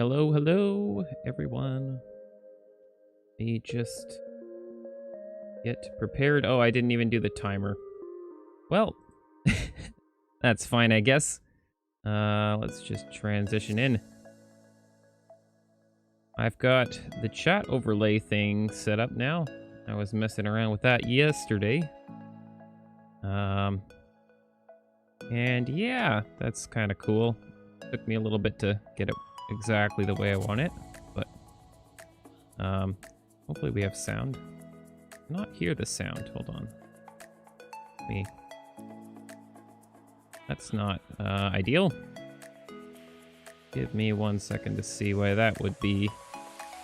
Hello, hello, everyone. Let me just get prepared. Oh, I didn't even do the timer. Well, that's fine, I guess. Let's just transition in. I've got the chat overlay thing set up now. I was messing around with that yesterday. And yeah, that's kind of cool. Took me a little bit to get it exactly the way I want it, but hopefully we have sound. Not hear the sound. Hold on. That's not ideal. Give me 1 second to see why that would be.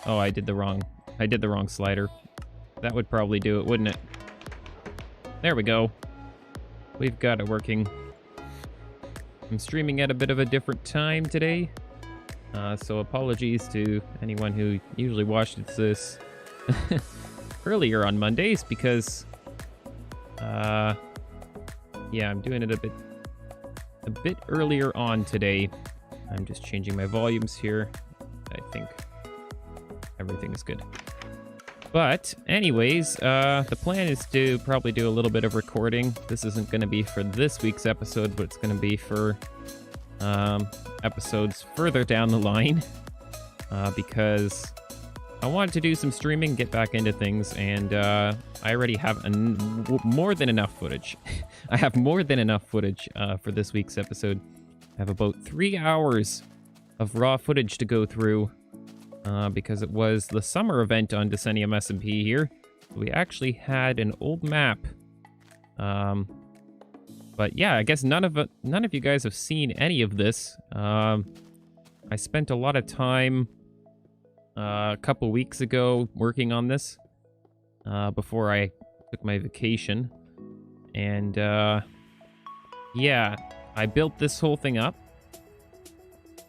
Oh, I did the wrong slider. That would probably do it, wouldn't it? There we go. We've got it working. I'm streaming at a bit of a different time today. So apologies to anyone who usually watches this earlier on Mondays because yeah, I'm doing it a bit earlier on today. I'm just changing my volumes here. I think everything is good. But anyways, the plan is to probably do a little bit of recording. This isn't going to be for this week's episode, but it's going to be for episodes further down the line, because I wanted to do some streaming, get back into things, and I already have more than enough footage. I have more than enough footage for this week's episode. I have about 3 hours of raw footage to go through, because it was the summer event on Decennium SMP here. We actually had an old map. But yeah, I guess none of you guys have seen any of this. I spent a lot of time a couple weeks ago working on this before I took my vacation. And yeah, I built this whole thing up.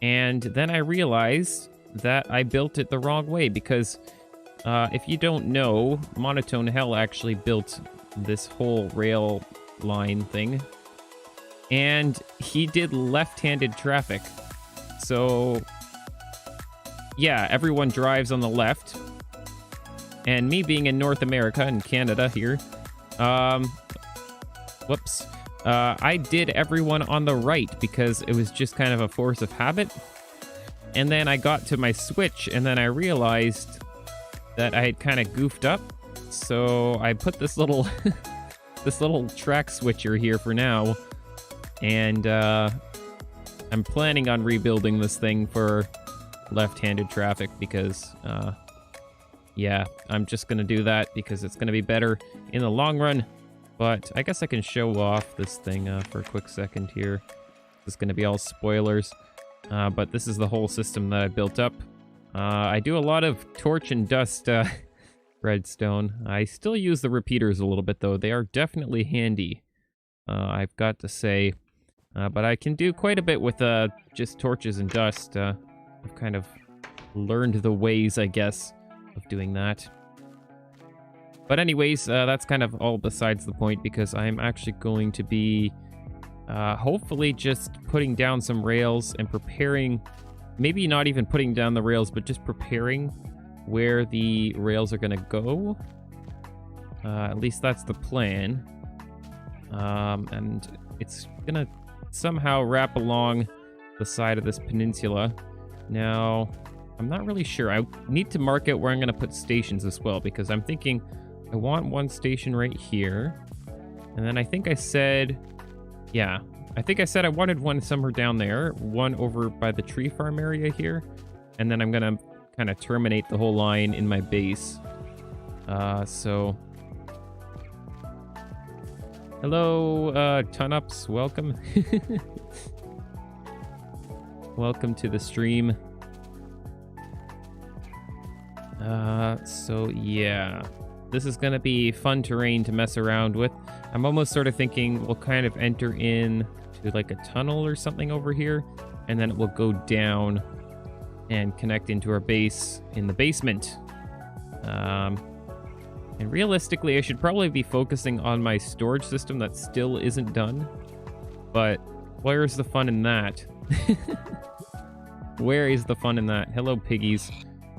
And then I realized that I built it the wrong way because if you don't know, Monotone Hell actually built this whole rail line thing. And he did left-handed traffic. So yeah, everyone drives on the left. And me being in North America and Canada here, whoops. I did everyone on the right because it was just kind of a force of habit. And then I got to my switch and then I realized that I had kind of goofed up. So I put this little this little track switcher here for now. And I'm planning on rebuilding this thing for left-handed traffic because yeah, I'm just gonna do that because it's gonna be better in the long run. But I guess I can show off this thing for a quick second here. This is gonna be all spoilers. But this is the whole system that I built up. I do a lot of torch and dust redstone. I still use the repeaters a little bit though. They are definitely handy, I've got to say. But I can do quite a bit with just torches and dust. I've kind of learned the ways, I guess, of doing that. But anyways, that's kind of all besides the point because I'm actually going to be hopefully just putting down some rails and preparing, maybe not even putting down the rails, but just preparing where the rails are going to go. At least that's the plan. And it's going to somehow wrap along the side of this peninsula. Now, I'm not really sure. I need to mark out where I'm going to put stations as well, because I'm thinking I want one station right here. And then I think I said, yeah, I think I said I wanted one somewhere down there, one over by the tree farm area here. And then I'm going to kind of terminate the whole line in my base. So hello, Ton-Ups, welcome. Welcome to the stream. So yeah, this is gonna be fun terrain to mess around with. I'm almost sort of thinking we'll kind of enter in to like a tunnel or something over here, and then it will go down and connect into our base in the basement. And realistically, I should probably be focusing on my storage system that still isn't done. But where's the fun in that? Where is the fun in that? Hello, piggies.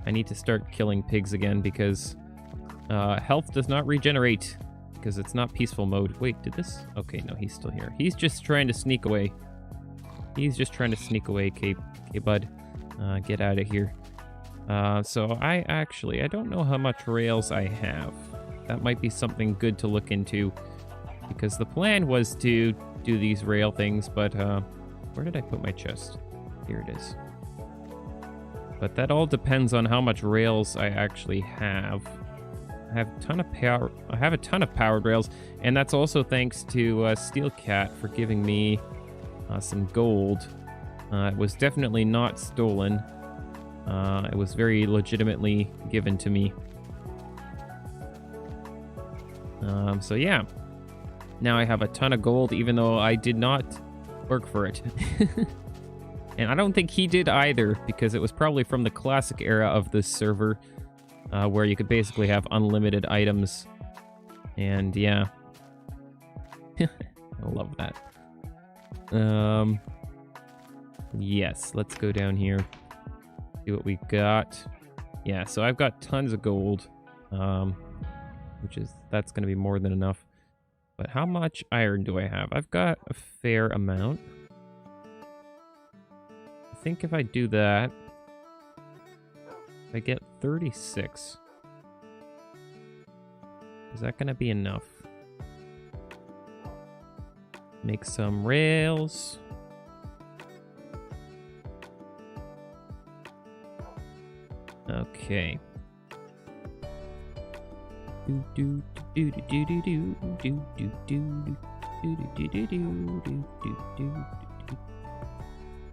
I need to start killing pigs again because health does not regenerate because it's not peaceful mode. Wait, did this? Okay, no, he's still here. He's just trying to sneak away. He's just trying to sneak away, okay, bud. Get out of here. So I don't know how much rails I have. That might be something good to look into because the plan was to do these rail things, but where did I put my chest? Here it is. But that all depends on how much rails I actually have. I have a ton of power. I have a ton of powered rails, and that's also thanks to Steel Cat for giving me some gold. It was definitely not stolen. It was very legitimately given to me. So yeah, now I have a ton of gold, even though I did not work for it. And I don't think he did either, because it was probably from the classic era of this server, where you could basically have unlimited items. And yeah, I love that. Yes, let's go down here. See what we got. Yeah, so I've got tons of gold, that's going to be more than enough. But how much iron do I have? I've got a fair amount. I think if I do that, I get 36. Is that going to be enough? Make some rails. Okay.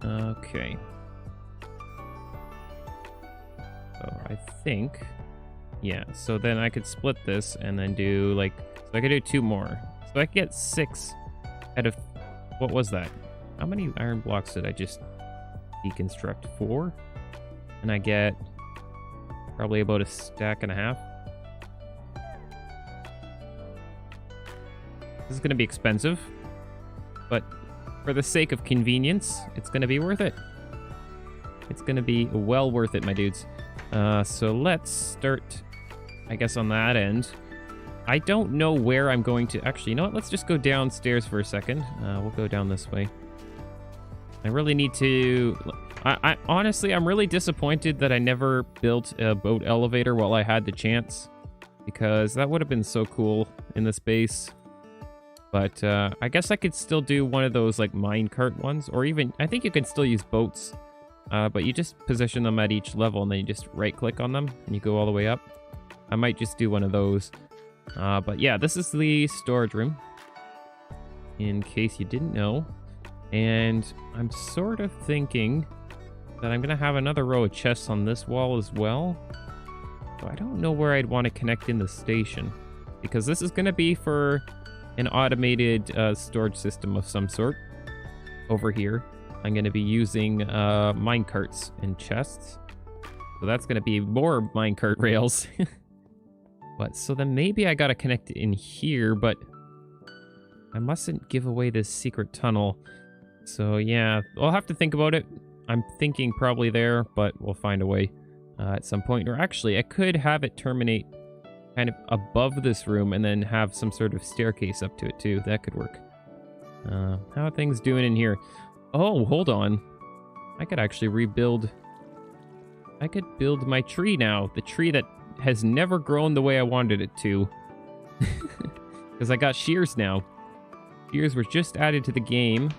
Okay. So I think, yeah, so then I could split this and then do like, so I could do 2 more. So I could get 6 out of, what was that? How many iron blocks did I just deconstruct? 4? And I get probably about a stack and a half. This is going to be expensive, but for the sake of convenience, it's going to be worth it. It's going to be well worth it, my dudes. So let's start, I guess, on that end. I don't know where I'm going to... Actually, you know what? Let's just go downstairs for a second. We'll go down this way. I really need to... honestly, I'm really disappointed that I never built a boat elevator while I had the chance, because that would have been so cool in this base. But I guess I could still do one of those like minecart ones, or even I think you can still use boats, but you just position them at each level and then you just right click on them and you go all the way up. I might just do one of those. But yeah, this is the storage room, in case you didn't know. And I'm sort of thinking that I'm going to have another row of chests on this wall as well. So I don't know where I'd want to connect in the station, because this is going to be for an automated storage system of some sort. Over here, I'm going to be using minecarts and chests. So that's going to be more minecart rails. But so then maybe I got to connect it in here, but I mustn't give away this secret tunnel. So yeah, I'll have to think about it. I'm thinking probably there, but we'll find a way at some point. Or actually, I could have it terminate kind of above this room and then have some sort of staircase up to it too. That could work. How are things doing in here? Oh, hold on. I could actually rebuild. I could build my tree now. The tree that has never grown the way I wanted it to. Because I got shears now. Shears were just added to the game.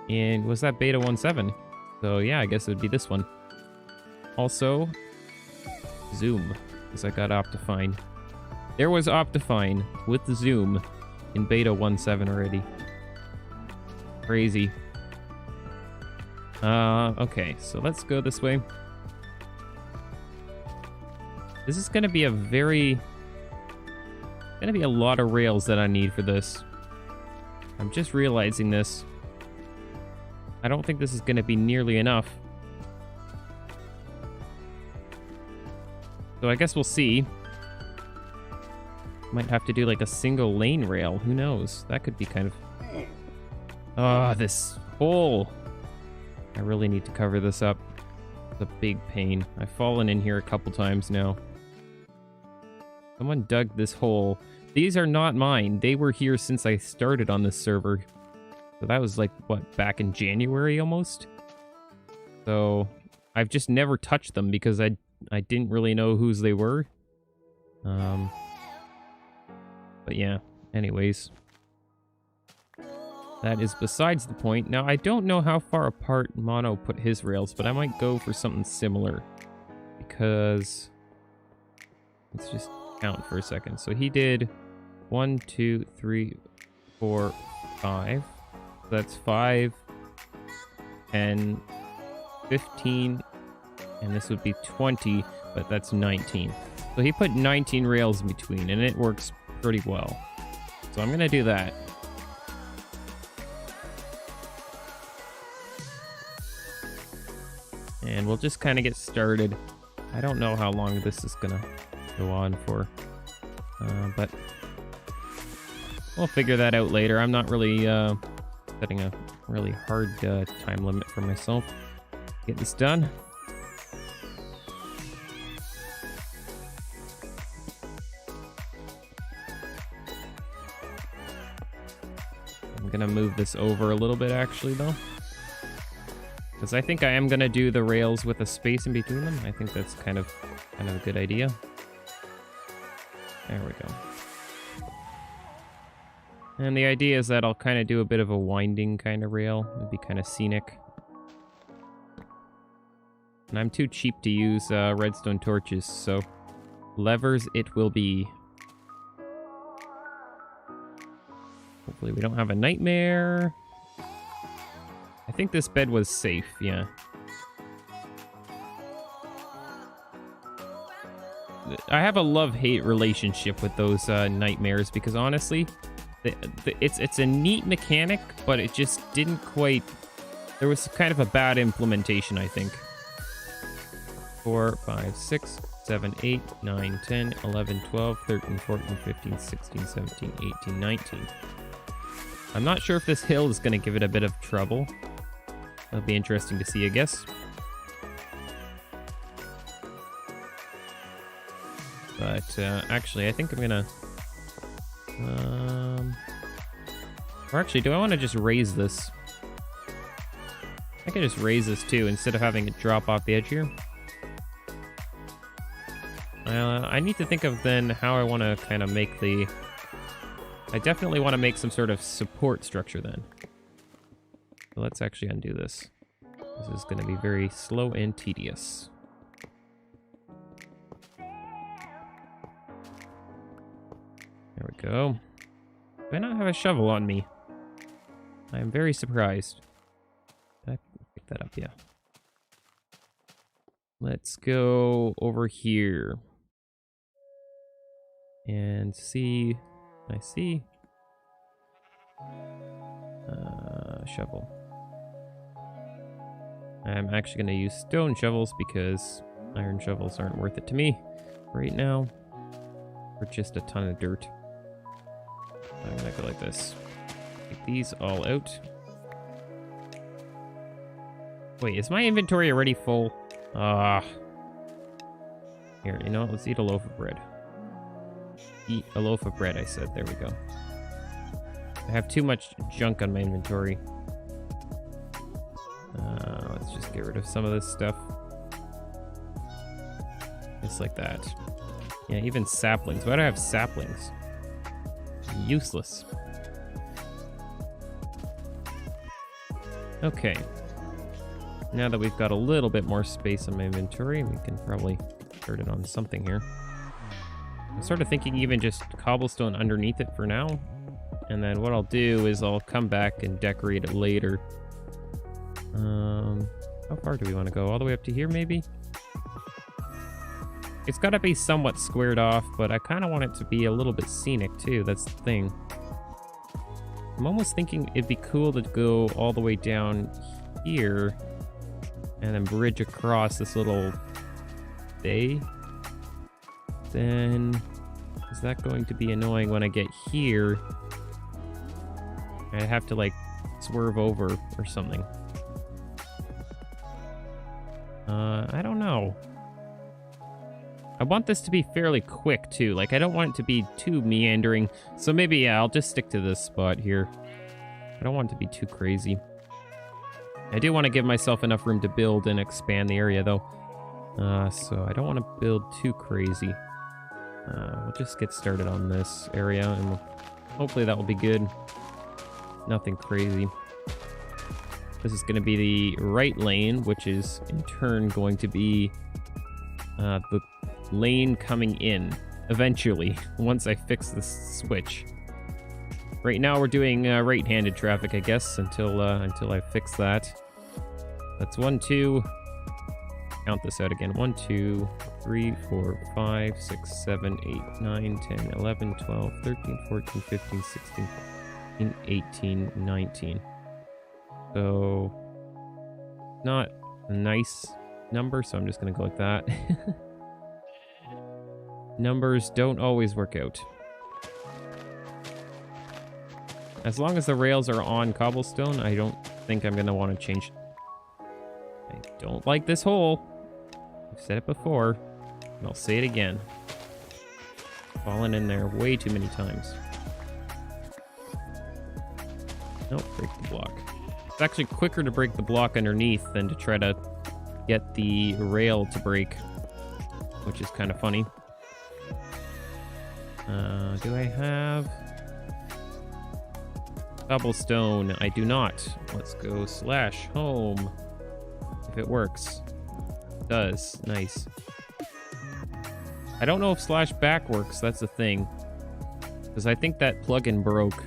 And was that beta 1.7? So yeah, I guess it would be this one. Also, zoom, because I got Optifine. There was Optifine with the zoom in beta 1.7 already. Crazy. Okay, so let's go this way. This is gonna be a lot of rails that I need for this. I'm just realizing this. I don't think this is going to be nearly enough. So I guess we'll see. Might have to do like a single lane rail. Who knows? That could be kind of... Oh, this hole. I really need to cover this up. It's a big pain. I've fallen in here a couple times now. Someone dug this hole. These are not mine. They were here since I started on this server. So that was like, what, back in January almost? So I've just never touched them because I didn't really know whose they were. But yeah, anyways. That is besides the point. Now, I don't know how far apart Mono put his rails, but I might go for something similar. Because... let's just count for a second. So he did 1, 2, 3, 4, 5. That's 5, 10, 15, and this would be 20, but that's 19. So he put 19 rails in between, and it works pretty well. So I'm going to do that. And we'll just kind of get started. I don't know how long this is going to go on for, but we'll figure that out later. I'm not really setting a really hard time limit for myself. Get this done. I'm gonna move this over a little bit actually though, because I think I am gonna do the rails with a space in between them. I think that's kind of a good idea. There we go. And the idea is that I'll kind of do a bit of a winding kind of rail. It'd be kind of scenic. And I'm too cheap to use redstone torches, so levers it will be. Hopefully we don't have a nightmare. I think this bed was safe, yeah. I have a love-hate relationship with those nightmares because honestly, it's a neat mechanic, but it just didn't quite... there was kind of a bad implementation, I think. 4, 5, 6, 7, 8, 9, 10, 11, 12, 13, 14, 15, 16, 17, 18, 19. I'm not sure if this hill is going to give it a bit of trouble. That'll be interesting to see, I guess. But actually, I think I'm gonna... or actually, do I want to just raise this? I can just raise this too, instead of having it drop off the edge here. I need to think of then how I want to kind of make the... I definitely want to make some sort of support structure then. So let's actually undo this. This is going to be very slow and tedious. There we go. Do I not have a shovel on me? I am very surprised. Did I pick that up? Yeah. Let's go over here. And see... I see. Shovel. I'm actually going to use stone shovels because iron shovels aren't worth it to me right now. For just a ton of dirt. I'm going to go like this. Take these all out. Wait, is my inventory already full? Here, you know what? Let's eat a loaf of bread. Eat a loaf of bread, I said. There we go. I have too much junk on my inventory. Let's just get rid of some of this stuff. Just like that. Yeah, even saplings. Why do I have saplings? Useless. Okay. Now that we've got a little bit more space in my inventory, we can probably start it on something here. I'm sort of thinking even just cobblestone underneath it for now. And then what I'll do is I'll come back and decorate it later. How far do we want to go? All the way up to here, maybe? It's got to be somewhat squared off, but I kind of want it to be a little bit scenic, too. That's the thing. I'm almost thinking it'd be cool to go all the way down here and then bridge across this little bay. Then is that going to be annoying when I get here? I have to like swerve over or something. I don't know. I want this to be fairly quick, too. Like, I don't want it to be too meandering. So maybe, yeah, I'll just stick to this spot here. I don't want it to be too crazy. I do want to give myself enough room to build and expand the area, though. So I don't want to build too crazy. We'll just get started on this area, and hopefully that will be good. Nothing crazy. This is going to be the right lane, which is in turn going to be the lane coming in eventually, once I fix this switch. Right now we're doing right-handed traffic, I guess, until I fix that. That's 1, 2. Count this out again. 1, 2, 3, 4, 5, 6, 7, 8, 9, 10, 11, 12, 13, 14, 15, 16, 17, 18, 19. So, not a nice number, so I'm just going to go like that. Numbers don't always work out. As long as the rails are on cobblestone, I don't think I'm going to want to change. I don't like this hole. I've said it before, and I'll say it again. Fallen in there way too many times. Nope, break the block. It's actually quicker to break the block underneath than to try to get the rail to break, which is kind of funny. Do I have cobblestone? I do not. Let's go /home. If it works. It does. Nice. I don't know if /back works. That's the thing. Because I think that plugin broke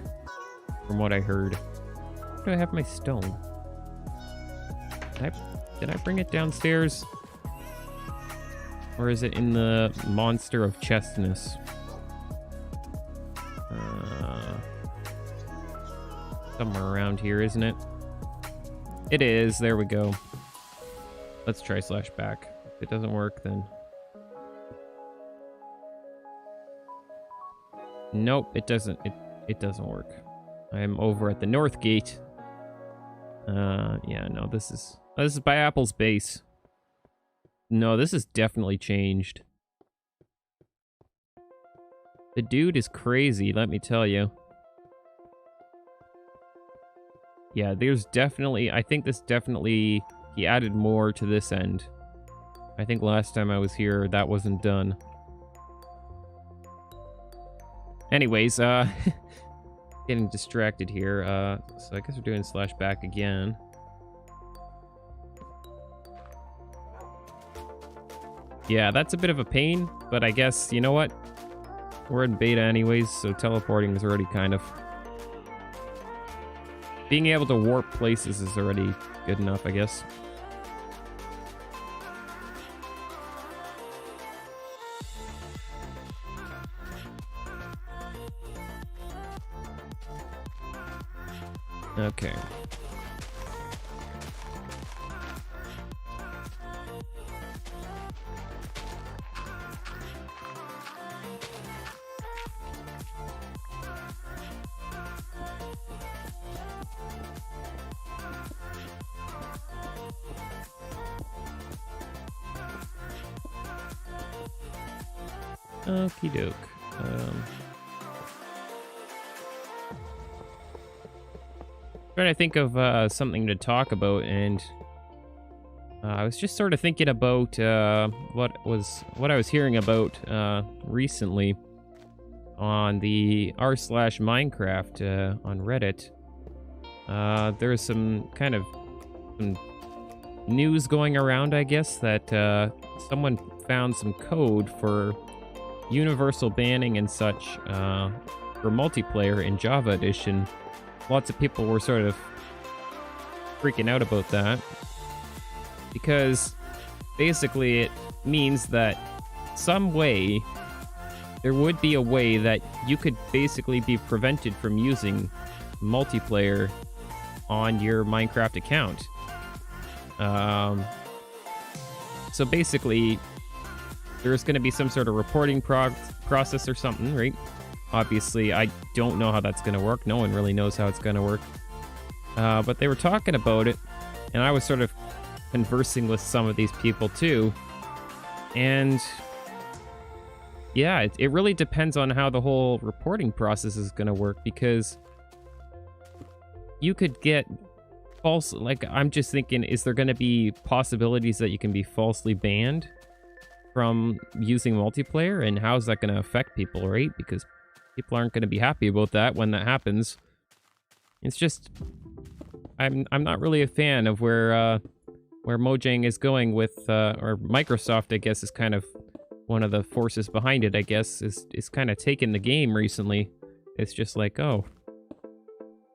from what I heard. Where do I have my stone? Did I bring it downstairs? Or is it in the monster of chestness? Somewhere around here, isn't it? It is. There we go. Let's try /back. If it doesn't work, then... Nope, it doesn't. It doesn't work. I'm over at the north gate. Yeah, no, this is by Apple's base. No, this is definitely changed. The dude is crazy, let me tell you. Yeah, there's definitely... I think this definitely... He added more to this end. I think last time I was here, that wasn't done. Anyways, getting distracted here. So I guess we're doing /back again. Yeah, that's a bit of a pain, but I guess, you know what? We're in beta anyways, so teleporting is already kind of... Being able to warp places is already good enough, I guess. Okay. Okie doke. Trying to think of something to talk about, and I was just sort of thinking about what I was hearing about recently on the r/Minecraft on Reddit. There's some kind of some news going around, I guess, that someone found some code for universal banning and such for multiplayer in Java Edition. Lots of people were sort of freaking out about that because basically it means that some way there would be a way that you could basically be prevented from using multiplayer on your Minecraft account. So basically there's going to be some sort of reporting process or something, right? Obviously, I don't know how that's going to work. No one really knows how it's going to work. But they were talking about it, and I was sort of conversing with some of these people too. And yeah, it really depends on how the whole reporting process is going to work, because you could get false, like, I'm just thinking, is there going to be possibilities that you can be falsely banned from using multiplayer, and how's that going to affect people, right? Because people aren't going to be happy about that when that happens. It's just, I'm not really a fan of where Mojang is going with, or Microsoft, I guess, is kind of one of the forces behind it, I guess, is kind of taking the game recently. It's just like, oh,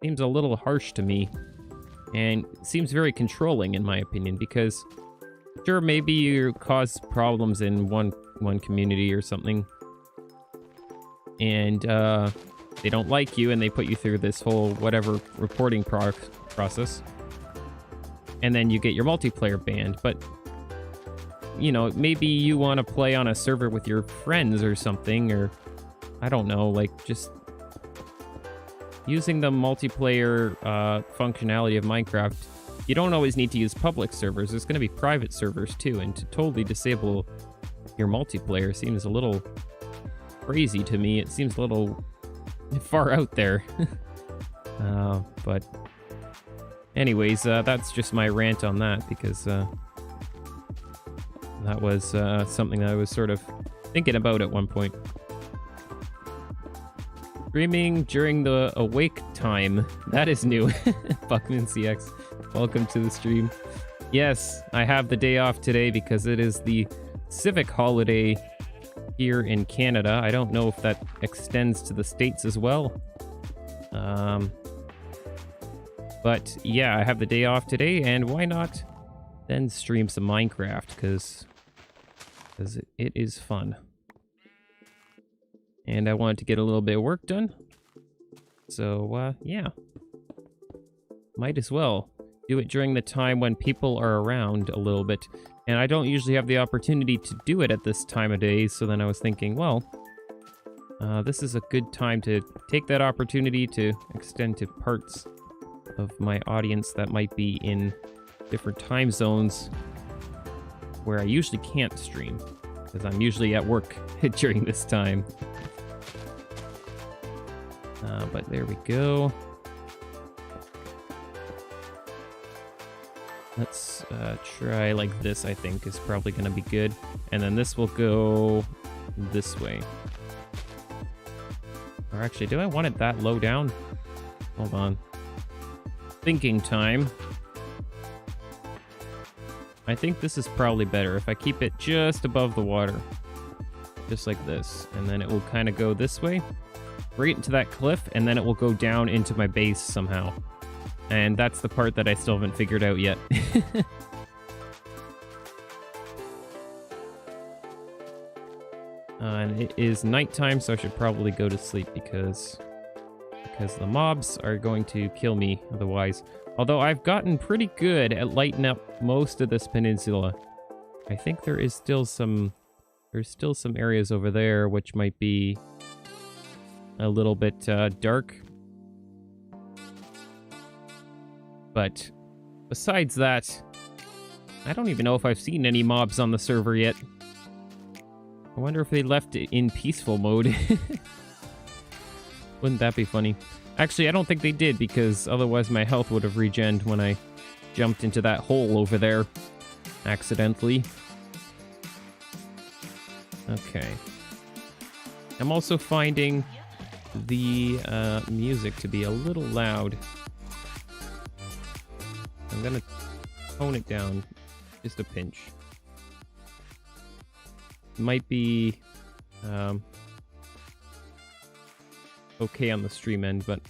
seems a little harsh to me, and seems very controlling in my opinion, because sure, maybe you cause problems in one community or something, and they don't like you, and they put you through this whole whatever reporting process, and then you get your multiplayer banned. But you know, maybe you want to play on a server with your friends or something, or I don't know, like just using the multiplayer functionality of Minecraft. You don't always need to use public servers. There's going to be private servers too, and to totally disable your multiplayer seems a little crazy to me. It seems a little far out there. But anyways, that's just my rant on that, because that was something that I was sort of thinking about at one point. Streaming during the awake time. That is new. Buckman CX, welcome to the stream. Yes, I have the day off today because it is the civic holiday here in Canada. I don't know if that extends to the States as well. But yeah, I have the day off today, and why not then stream some Minecraft, because it is fun. And I wanted to get a little bit of work done. So, yeah. Might as well do it during the time when people are around a little bit. And I don't usually have the opportunity to do it at this time of day, so then I was thinking, well, this is a good time to take that opportunity to extend to parts of my audience that might be in different time zones where I usually can't stream, because I'm usually at work during this time. But there we go. Let's try like this, I think, is probably going to be good. And then this will go this way. Or actually, do I want it that low down? Hold on. Thinking time. I think this is probably better if I keep it just above the water. Just like this. And then it will kind of go this way, right into that cliff, and then it will go down into my base somehow. And that's the part that I still haven't figured out yet. And it is nighttime, so I should probably go to sleep because the mobs are going to kill me otherwise. Although I've gotten pretty good at lighting up most of this peninsula. I think there's still some areas over there which might be a little bit dark. But besides that, I don't even know if I've seen any mobs on the server yet. I wonder if they left it in peaceful mode. Wouldn't that be funny? Actually, I don't think they did, because otherwise my health would have regened when I jumped into that hole over there accidentally. Okay. I'm also finding the music to be a little loud. I'm gonna tone it down just a pinch. Might be okay on the stream end, but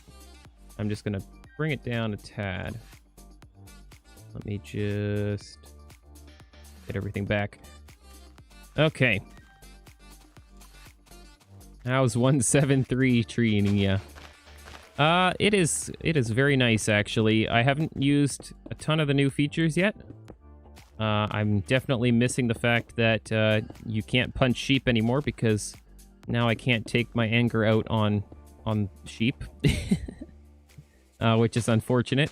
I'm just gonna bring it down a tad. Let me just get everything back. Okay. How's 173 treating ya? It is very nice, actually. I haven't used a ton of the new features yet. I'm definitely missing the fact that you can't punch sheep anymore, because now I can't take my anger out on sheep, which is unfortunate.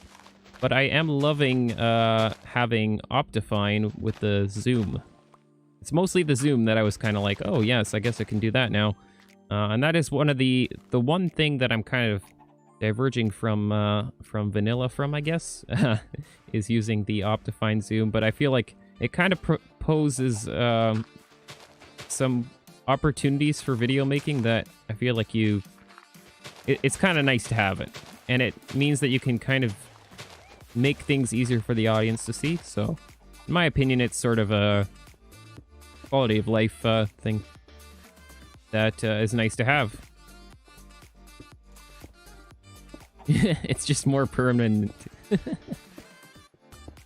But I am loving having Optifine with the zoom. It's mostly the zoom that I was kind of like, oh yes, I guess I can do that now. And that is one of the one thing that I'm kind of diverging from vanilla from, I guess, is using the Optifine zoom. But I feel like it kind of poses some opportunities for video making that I feel like it's kind of nice to have it. And it means that you can kind of make things easier for the audience to see. So, in my opinion, it's sort of a quality of life thing that is nice to have. It's just more permanent.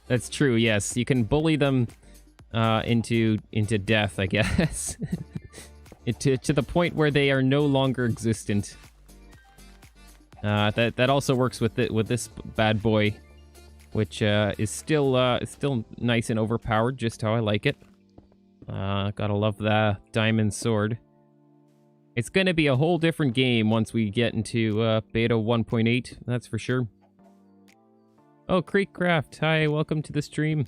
That's true, yes. You can bully them into death, I guess. to the point where they are no longer existent. That also works with this bad boy, which is still nice and overpowered, just how I like it. Gotta love the diamond sword. It's gonna be a whole different game once we get into beta 1.8, that's for sure. Oh, Creekcraft, hi, welcome to the stream.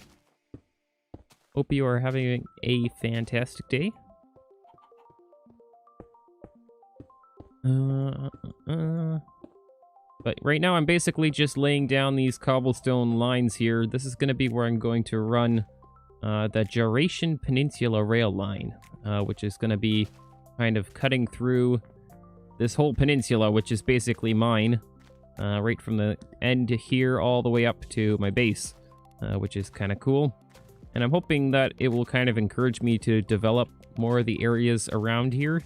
Hope you are having a fantastic day. But right now I'm basically just laying down these cobblestone lines here. This is gonna be where I'm going to run the Duration Peninsula rail line, which is gonna be kind of cutting through this whole peninsula, which is basically mine, right from the end here all the way up to my base, which is kind of cool. And I'm hoping that it will kind of encourage me to develop more of the areas around here.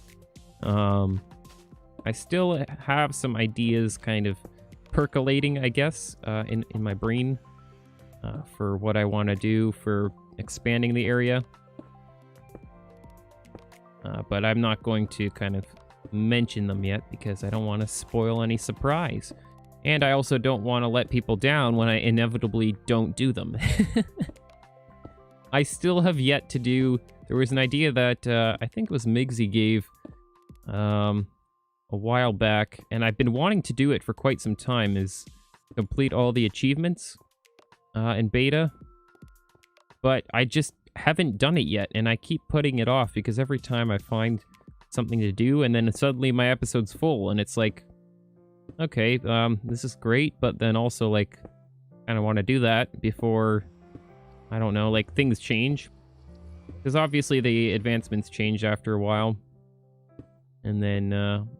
I still have some ideas kind of percolating, I guess, in my brain for what I want to do for expanding the area. But I'm not going to kind of mention them yet because I don't want to spoil any surprise. And I also don't want to let people down when I inevitably don't do them. I still have yet to do... There was an idea that I think it was Migsy gave a while back, and I've been wanting to do it for quite some time, is complete all the achievements in beta. But I just haven't done it yet, and I keep putting it off because every time I find something to do, and then suddenly my episode's full, and it's like, okay, this is great, but then also, like, kind of want to do that before, I don't know, like, things change. Because obviously the advancements change after a while, and then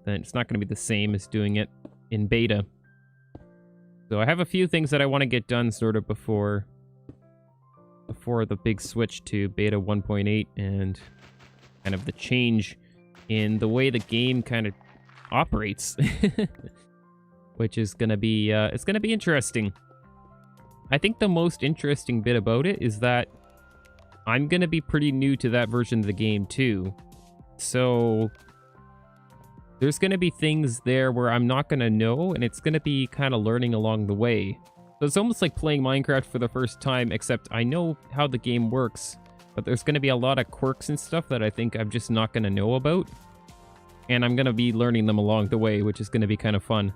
it's not going to be the same as doing it in beta. So I have a few things that I want to get done sort of before the big switch to beta 1.8 and kind of the change in the way the game kind of operates, which is gonna be it's gonna be interesting. I think the most interesting bit about it is that I'm gonna be pretty new to that version of the game too, so there's gonna be things there where I'm not gonna know, and it's gonna be kind of learning along the way. So it's almost like playing Minecraft for the first time, except I know how the game works, but there's going to be a lot of quirks and stuff that I think I'm just not going to know about. And I'm going to be learning them along the way, which is going to be kind of fun.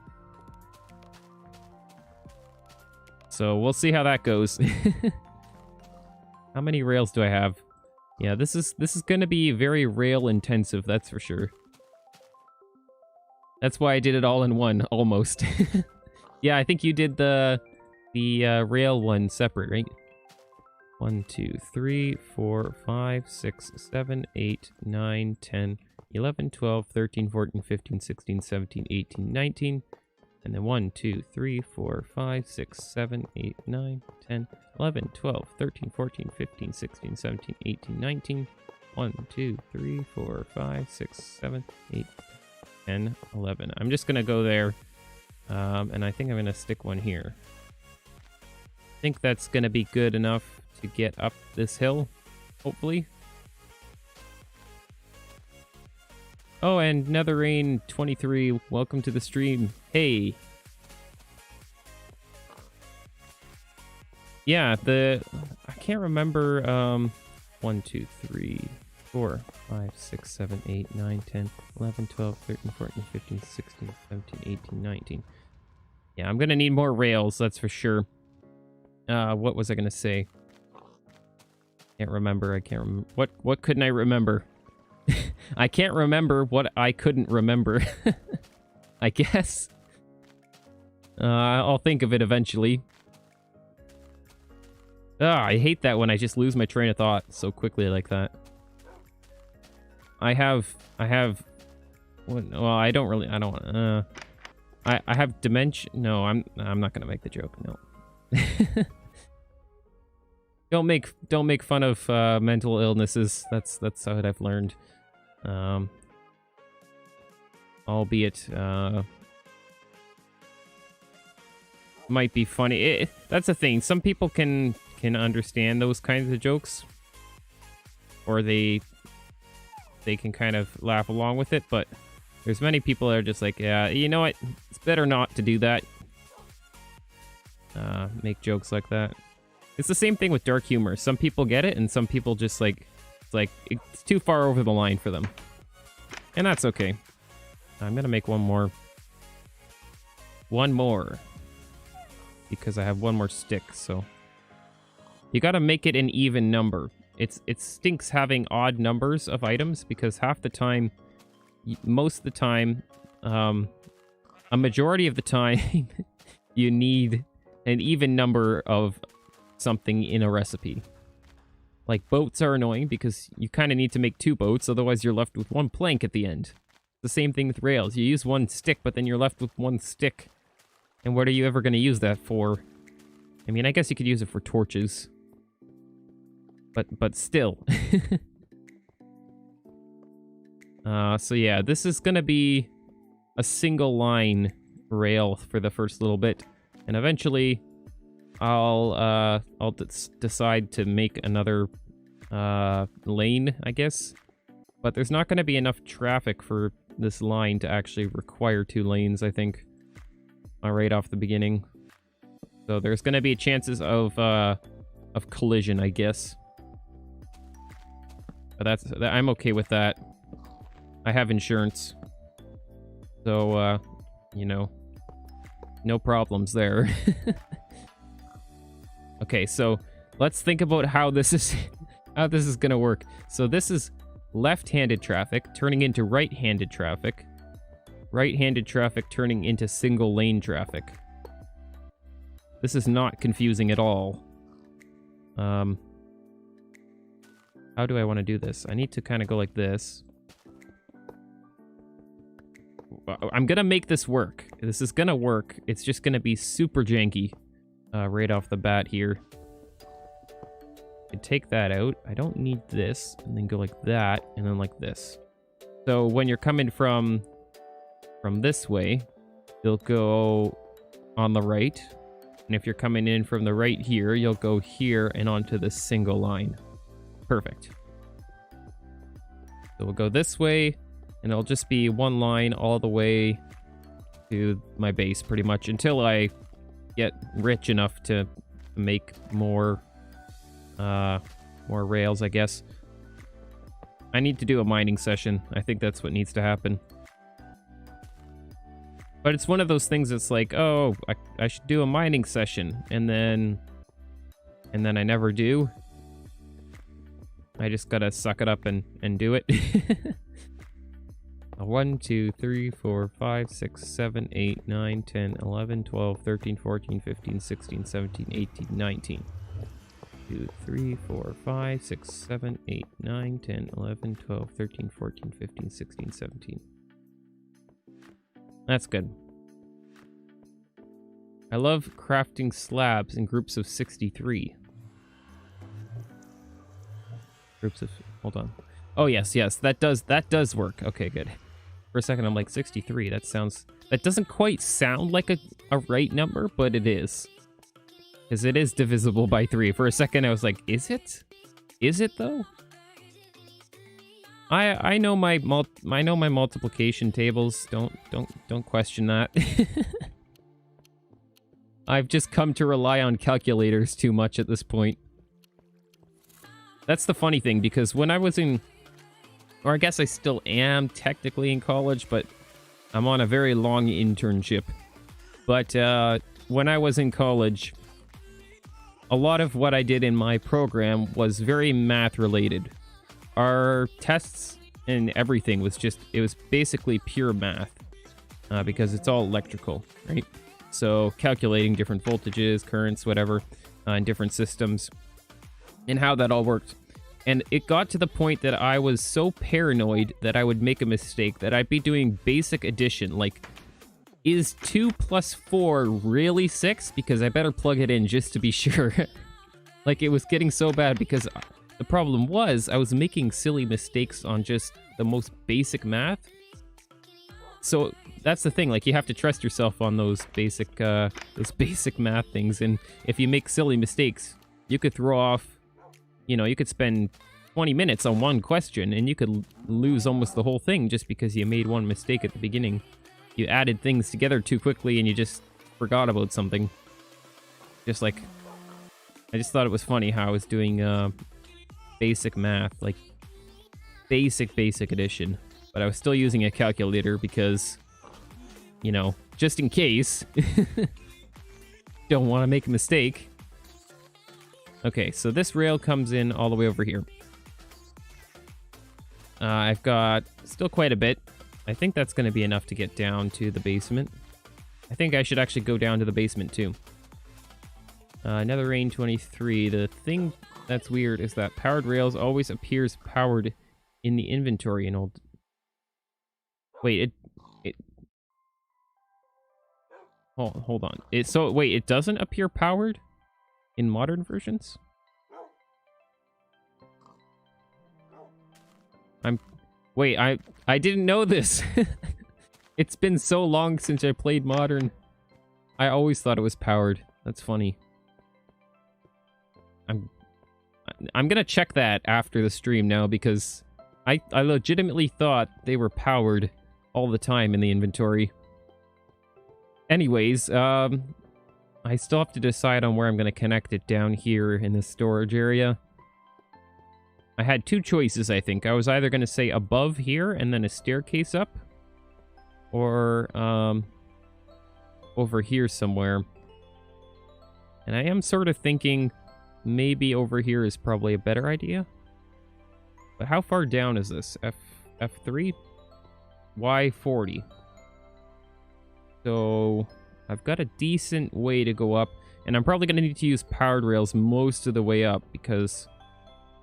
So we'll see how that goes. How many rails do I have? Yeah, this is going to be very rail intensive, that's for sure. That's why I did it all in one, almost. Yeah, I think you did the rail one separate, right? 1, 2, 3, 4, 5, 6, 7, 8, 9, 10, 11, 12, 13, 14, 15, 16, 17, 18, 19. And then 1, 2, 3, 4, 5, 6, 7, 8, 9, 10, 11, 12, 13, 14, 15, 16, 17, 18, 19. 1, 2, 3, 4, 5, 6, 7, 8, 10, 11. I'm just going to go there. And I think I'm going to stick one here. I think that's going to be good enough to get up this hill, hopefully. Oh, and NetherRain23, welcome to the stream. Hey. Yeah, I can't remember, 1, 2, 3, 4, 5, 6, 7, 8, 9, 10, 11, 12, 13, 14, 15, 16, 17, 18, 19. Yeah, I'm gonna need more rails, that's for sure. What was I gonna say? Can't remember. I can't remember. What couldn't I remember? I can't remember what I couldn't remember. I guess. I'll think of it eventually. I hate that when I just lose my train of thought so quickly like that. I have, well, I have dementia. No, I'm not gonna make the joke, no. Don't make fun of mental illnesses. That's what I've learned. Albeit, might be funny. That's the thing. Some people can understand those kinds of jokes, or they can kind of laugh along with it. But there's many people that are just like, yeah, you know what? It's better not to do that. Make jokes like that. It's the same thing with dark humor. Some people get it, and some people just like, it's too far over the line for them. And that's okay. I'm gonna make one more. One more. Because I have one more stick, so. You gotta make it an even number. It stinks having odd numbers of items, because half the time, most of the time, a majority of the time, you need an even number of something in a recipe. Like, boats are annoying because you kind of need to make 2 boats, otherwise you're left with 1 plank at the end. The same thing with rails. You use 1 stick, but then you're left with 1 stick. And what are you ever going to use that for? I mean, I guess you could use it for torches. But still. So yeah, this is going to be a single line rail for the first little bit. And eventually, I'll decide to make another lane, I guess. But there's not going to be enough traffic for this line to actually require 2 lanes, I think, right off the beginning. So there's going to be chances of collision, I guess. But I'm okay with that. I have insurance, so you know, no problems there. Okay, so let's think about how this is gonna work. So this is left-handed traffic turning into right-handed traffic. Right-handed traffic turning into single lane traffic. This is not confusing at all. How do I want to do this? I need to kind of go like this. I'm gonna make this work. This is gonna work. It's just gonna be super janky right off the bat here. I can take that out. I don't need this. And then go like that, and then like this. So when you're coming from this way, you'll go on the right. And if you're coming in from the right here, you'll go here and onto this single line. Perfect. So we'll go this way, and it'll just be 1 line all the way to my base, pretty much, until I get rich enough to make more rails, I guess. I need to do a mining session. I think that's what needs to happen. But it's one of those things that's like, oh, I should do a mining session, and then I never do. I just gotta suck it up and do it. 1, 2, 3, 4, 5, 6, 7, 8, 9, 10, 11, 12, 13, 14, 15, 16, 17, 18, 19. 2, 3, 4, 5, 6, 7, 8, 9, 10, 11, 12, 13, 14, 15, 16, 17. That's good. I love crafting slabs in groups of 63. Groups of... Hold on. Oh, yes, that does work. Okay, good. For a second, I'm like, 63, that doesn't quite sound like a right number, but it is. Because it is divisible by 3. For a second, I was like, is it? Is it, though? I know my multiplication tables. Don't question that. I've just come to rely on calculators too much at this point. That's the funny thing, because when I was in... Or I guess I still am technically in college, but I'm on a very long internship. But when I was in college, a lot of what I did in my program was very math related. Our tests and everything was just, it was basically pure math because it's all electrical, right? So calculating different voltages, currents, whatever, in different systems and how that all worked. And it got to the point that I was so paranoid that I would make a mistake that I'd be doing basic addition. Like, is 2 plus 4 really 6? Because I better plug it in just to be sure. Like, it was getting so bad because the problem was I was making silly mistakes on just the most basic math. So that's the thing, like, you have to trust yourself on those basic math things. And if you make silly mistakes, you could throw off, you know, you could spend 20 minutes on one question and you could lose almost the whole thing just because you made one mistake at the beginning. You added things together too quickly and you just forgot about something. Just like, I just thought it was funny how I was doing basic math, like basic addition. But I was still using a calculator because, you know, just in case. Don't want to make a mistake. Okay, so this rail comes in all the way over here. I've got still quite a bit. I think that's going to be enough to get down to the basement. I think I should actually go down to the basement too. Another rain 23. The thing that's weird is that powered rails always appears powered in the inventory in old... Wait, hold on. Wait, it doesn't appear powered in modern versions? Wait, I didn't know this. It's been so long since I played modern. I always thought it was powered. That's funny. I'm gonna check that after the stream now because I legitimately thought they were powered all the time in the inventory. Anyways, I still have to decide on where I'm going to connect it down here in this storage area. I had two choices, I think. I was either going to say above here and then a staircase up, or over here somewhere. And I am sort of thinking maybe over here is probably a better idea. But how far down is this? F3? Y40. So I've got a decent way to go up, and I'm probably going to need to use powered rails most of the way up because,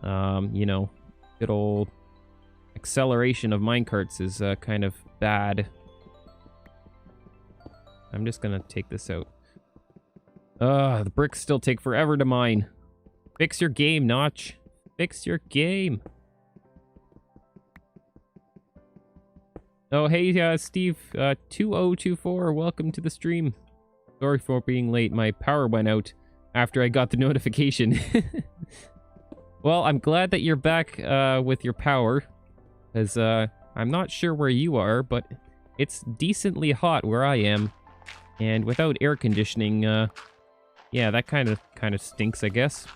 you know, good old acceleration of minecarts is kind of bad. I'm just going to take this out. The bricks still take forever to mine. Fix your game, Notch. Fix your game. Oh, hey, Steve, 2024, welcome to the stream. Sorry for being late. My power went out after I got the notification. Well, I'm glad that you're back with your power, because I'm not sure where you are, but it's decently hot where I am, and without air conditioning, yeah, that kind of stinks, I guess.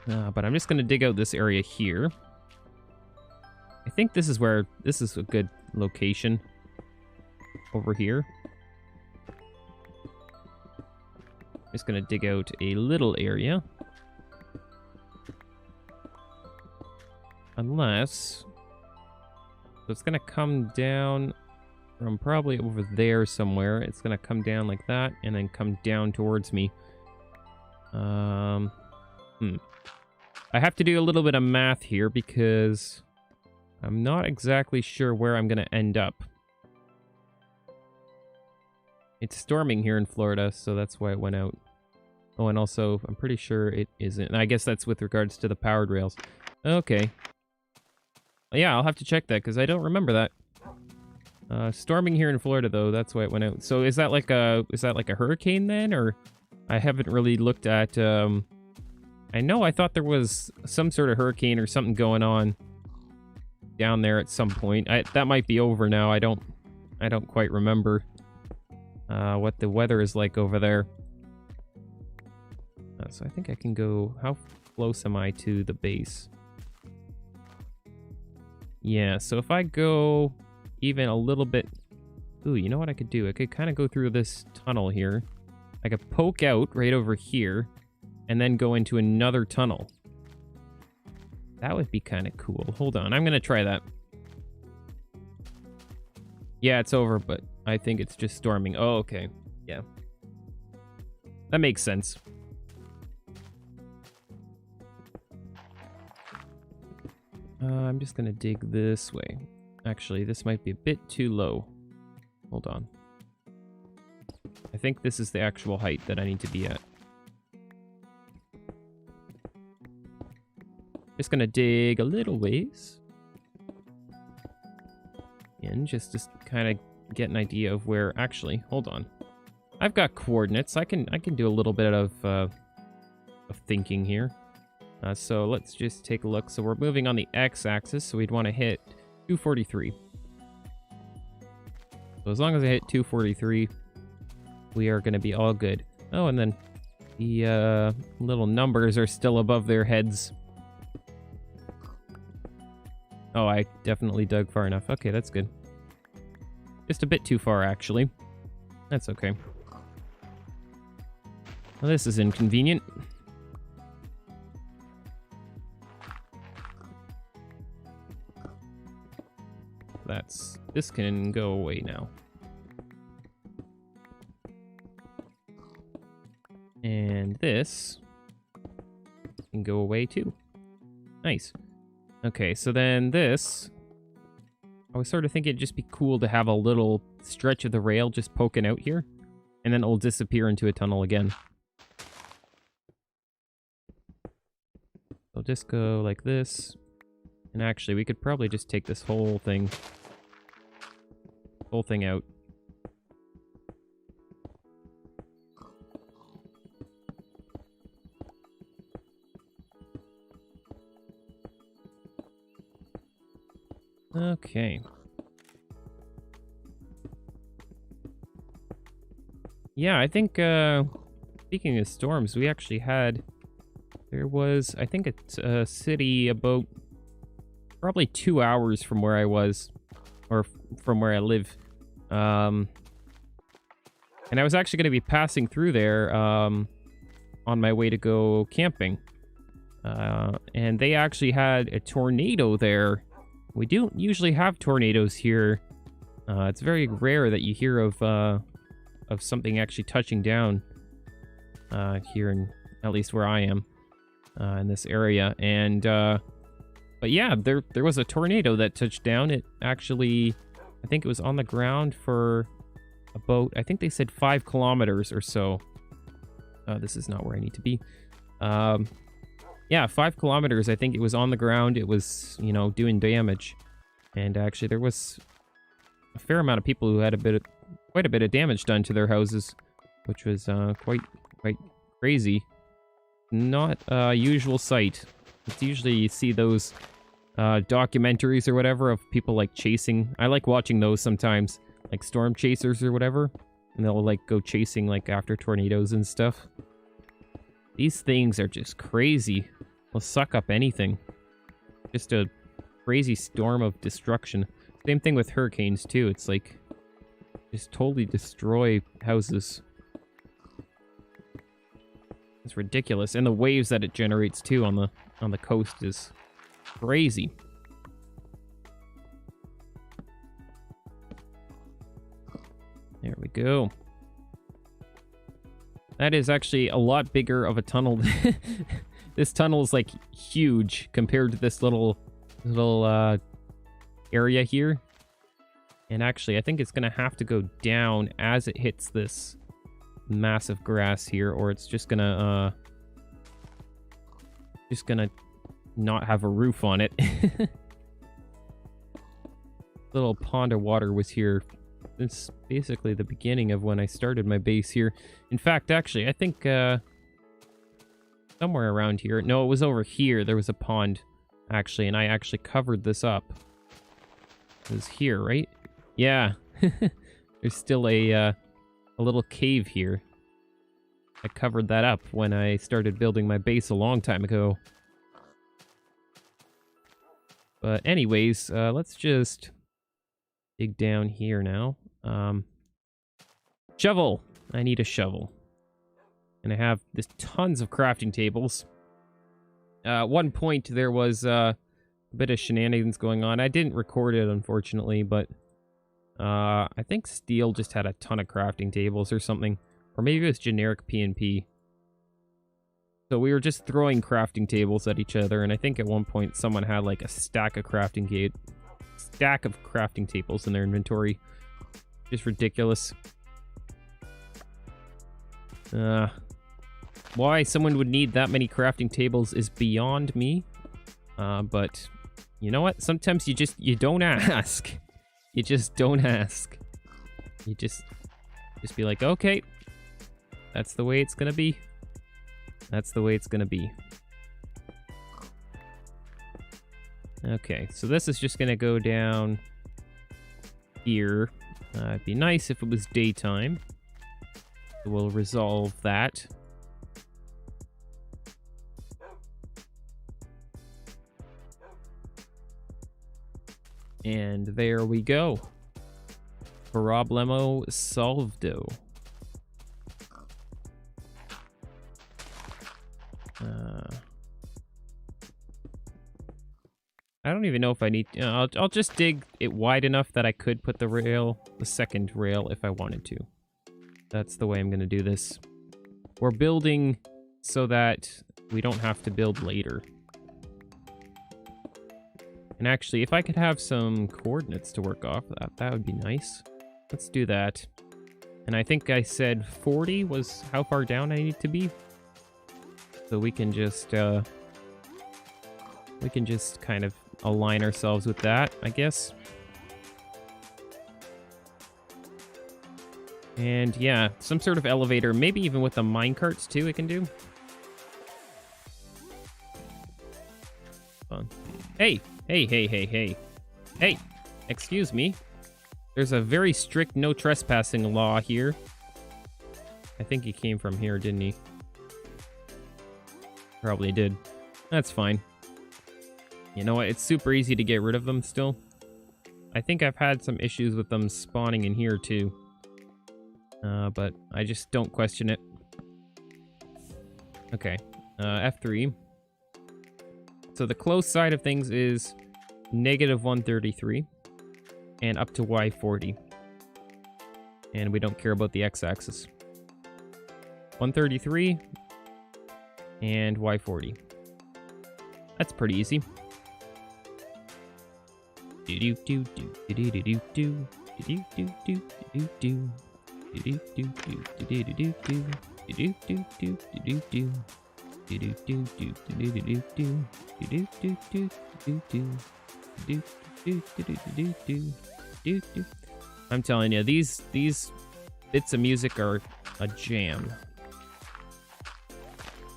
But I'm just gonna dig out this area here. I think this is a good location. Over here. Just gonna dig out a little area. Unless... So it's gonna come down from probably over there somewhere. It's gonna come down like that, and then come down towards me. I have to do a little bit of math here, because I'm not exactly sure where I'm gonna end up. It's storming here in Florida, so that's why it went out. Oh, and also, I'm pretty sure it isn't. I guess that's with regards to the powered rails. Okay. Yeah, I'll have to check that, because I don't remember that. Storming here in Florida, though, that's why it went out. So is that like a hurricane, then? Or I haven't really looked at... I know I thought there was some sort of hurricane or something going on down there at some point. That might be over now. I don't quite remember. What the weather is like over there. So I think I can go... How close am I to the base? Yeah, so if I go even a little bit... Ooh, you know what I could do? I could kind of go through this tunnel here. I could poke out right over here and then go into another tunnel. That would be kind of cool. Hold on, I'm going to try that. Yeah, it's over, but I think it's just storming. Oh, okay. Yeah. That makes sense. I'm just going to dig this way. Actually, this might be a bit too low. Hold on. I think this is the actual height that I need to be at. Just gonna dig a little ways. And just to kind of get an idea of where... Actually, hold on. I've got coordinates. I can do a little bit of thinking here. So let's just take a look. So we're moving on the x-axis, so we'd want to hit 243. So as long as I hit 243, we are going to be all good. Oh, and then the little numbers are still above their heads. Oh, I definitely dug far enough. Okay, that's good. Just a bit too far, actually. That's okay. Well, this is inconvenient. This can go away now. And this can go away too. Nice. Okay, so then this... I was sort of thinking it'd just be cool to have a little stretch of the rail just poking out here. And then it'll disappear into a tunnel again. So just go like this. And actually, we could probably just take this whole thing out. Okay. Yeah, I think, speaking of storms, we actually had... There was, I think, a city about probably 2 hours from where I was, or from where I live. And I was actually going to be passing through there on my way to go camping. And they actually had a tornado there. We don't usually have tornadoes here. It's very rare that you hear of something actually touching down here in, at least where I am, in this area. And but yeah, there was a tornado that touched down. It actually, I think it was on the ground for about, I think they said 5 kilometers or so. This is not where I need to be. Yeah, 5 kilometers. I think it was on the ground. It was, you know, doing damage. And actually there was a fair amount of people who had quite a bit of damage done to their houses, which was quite crazy. Not a usual sight. It's usually you see those documentaries or whatever of people like chasing. I like watching those sometimes, like storm chasers or whatever, and they'll like go chasing like after tornadoes and stuff. These things are just crazy. They'll suck up anything. Just a crazy storm of destruction. Same thing with hurricanes too. It's like just totally destroy houses. It's ridiculous. And the waves that it generates too on the coast is crazy. There we go. That is actually a lot bigger of a tunnel. This tunnel is like huge compared to this little area here. And actually, I think it's gonna have to go down as it hits this massive grass here, or it's just gonna not have a roof on it. Little pond of water was here. It's basically the beginning of when I started my base here. In fact, actually, I think somewhere around here. No, it was over here. There was a pond, actually, and I actually covered this up. It was here, right? Yeah. There's still a little cave here. I covered that up when I started building my base a long time ago. But anyways, let's just dig down here now. Shovel! I need a shovel. And I have this tons of crafting tables. At one point, there was a bit of shenanigans going on. I didn't record it, unfortunately, but I think Steel just had a ton of crafting tables or something. Or maybe it was generic PNP. So we were just throwing crafting tables at each other, and I think at one point someone had like a stack of crafting tables in their inventory. Just ridiculous. Why someone would need that many crafting tables is beyond me. But you know what? Sometimes you don't ask. You just don't ask. You just be like, okay, that's the way it's gonna be. That's the way it's gonna be. Okay, so this is just gonna go down here. It'd be nice if it was daytime. We'll resolve that. And there we go. Problemo solvdo. I don't even know if I need... I'll just dig it wide enough that I could put the second rail if I wanted to. That's the way I'm going to do this. We're building so that we don't have to build later. And actually, if I could have some coordinates to work off, that would be nice. Let's do that. And I think I said 40 was how far down I need to be. So we can just kind of align ourselves with that, I guess. And yeah, some sort of elevator, maybe even with the minecarts too, it can do. Fun. Hey, hey, hey, hey, hey. Hey, excuse me. There's a very strict no trespassing law here. I think he came from here, didn't he? Probably did. That's fine. You know what? It's super easy to get rid of them still. I think I've had some issues with them spawning in here too. But I just don't question it. Okay. F3. So the close side of things is -133 and up to Y40. And we don't care about the x-axis. 133 and Y40. That's pretty easy. I'm telling you, these bits of music are a jam.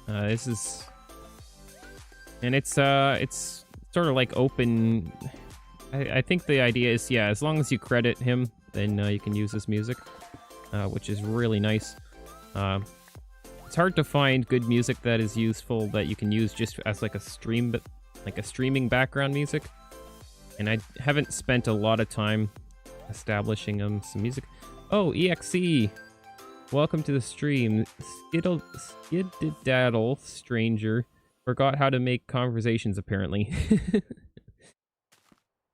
This is, and it's sort of like open. I think the idea is, yeah, as long as you credit him, then you can use this music, which is really nice. It's hard to find good music that is useful that you can use just as like a stream, but like a streaming background music. And I haven't spent a lot of time establishing some music. Oh, XII! Welcome to the stream. Skididaddle stranger forgot how to make conversations, apparently.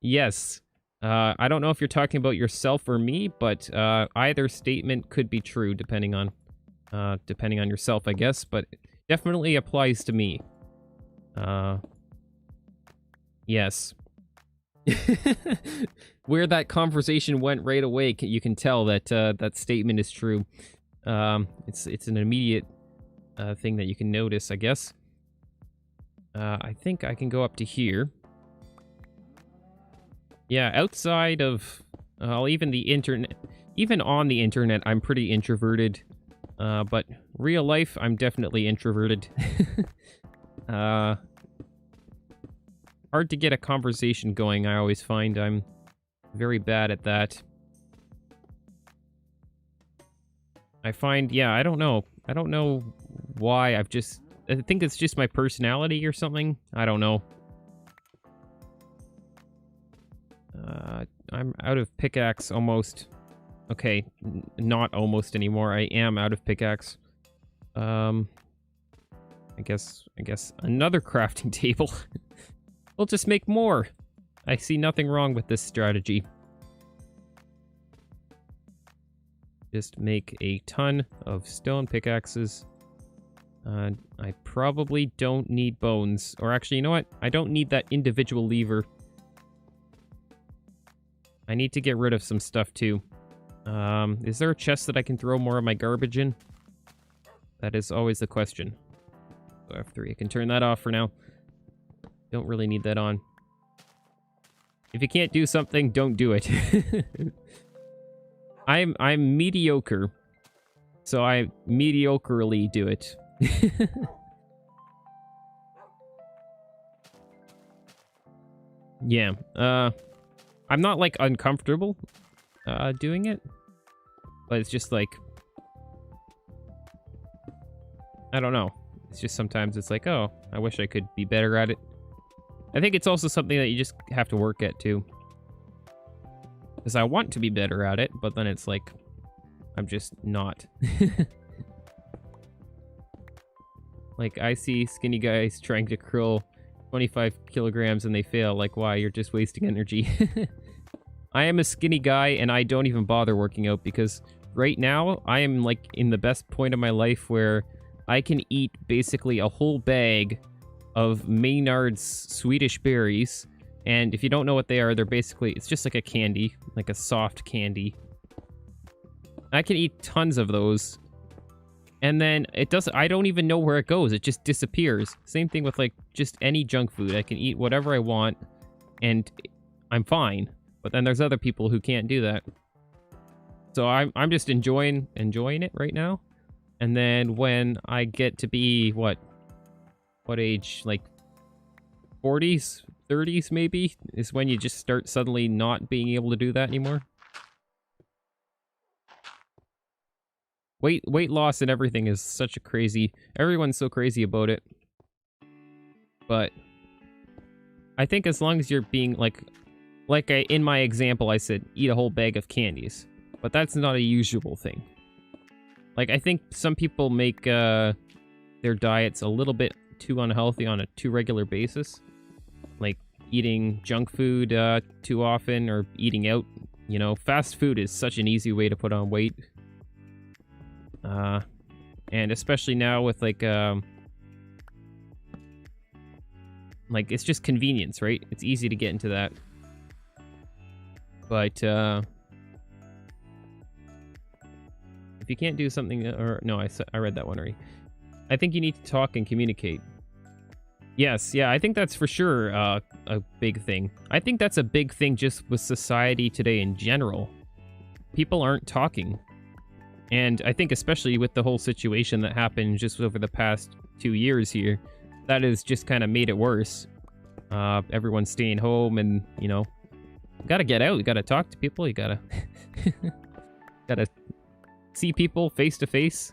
Yes. I don't know if you're talking about yourself or me, but either statement could be true depending on yourself, I guess, but it definitely applies to me. Yes. Where that conversation went right away, you can tell that that statement is true. It's an immediate thing that you can notice, I guess. I think I can go up to here. Yeah, outside of even the internet, even on the internet, I'm pretty introverted. But real life, I'm definitely introverted. Hard to get a conversation going, I always find. I'm very bad at that. I find, yeah, I don't know. I don't know why. I think it's just my personality or something. I don't know. I'm out of pickaxe almost. Okay, not almost anymore. I am out of pickaxe. I guess another crafting table. We'll just make more. I see nothing wrong with this strategy. Just make a ton of stone pickaxes. I probably don't need bones. Or actually, you know what? I don't need that individual lever. I need to get rid of some stuff too. Is there a chest that I can throw more of my garbage in? That is always the question. So F3, I can turn that off for now. Don't really need that on. If you can't do something, don't do it. I'm mediocre. So I mediocrely do it. Yeah. I'm not like uncomfortable doing it. But it's just like, I don't know. It's just sometimes it's like, oh, I wish I could be better at it. I think it's also something that you just have to work at too. Because I want to be better at it, but then it's like, I'm just not. Like, I see skinny guys trying to curl 25 kilograms and they fail. Like, why? You're just wasting energy. I am a skinny guy and I don't even bother working out because right now I am like in the best point of my life where I can eat basically a whole bag of Maynard's Swedish berries. And if you don't know what they are, they're basically, it's just like a candy, like a soft candy. I can eat tons of those. And then I don't even know where it goes. It just disappears. Same thing with like just any junk food. I can eat whatever I want and I'm fine. But then there's other people who can't do that. So I'm just enjoying it right now. And then when I get to be what age? Like 40s, 30s maybe, is when you just start suddenly not being able to do that anymore. Weight loss and everything is such a crazy... Everyone's so crazy about it. But I think as long as you're being in my example, I said eat a whole bag of candies. But that's not a usual thing. Like, I think some people make their diets a little bit too unhealthy on a too regular basis. Like, eating junk food too often or eating out. You know, fast food is such an easy way to put on weight. And especially now with like it's just convenience, right? It's easy to get into that. But, if you can't do something, or no, I read that one already. I think you need to talk and communicate. Yes, yeah, I think that's for sure a big thing. I think that's a big thing just with society today in general. People aren't talking. And I think especially with the whole situation that happened just over the past 2 years here, that has just kind of made it worse. Everyone's staying home and, you know, you gotta get out, you gotta talk to people, you gotta... gotta see people face to face.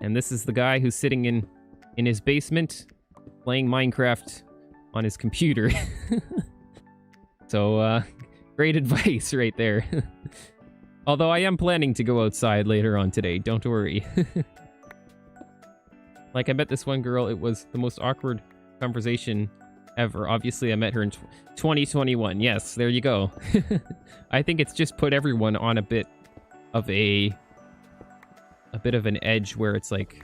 And this is the guy who's sitting in his basement playing Minecraft on his computer. So, great advice right there. Although I am planning to go outside later on today, don't worry. Like, I met this one girl, it was the most awkward conversation ever. Obviously, I met her in 2021. Yes, there you go. I think it's just put everyone on a bit of an edge where it's like,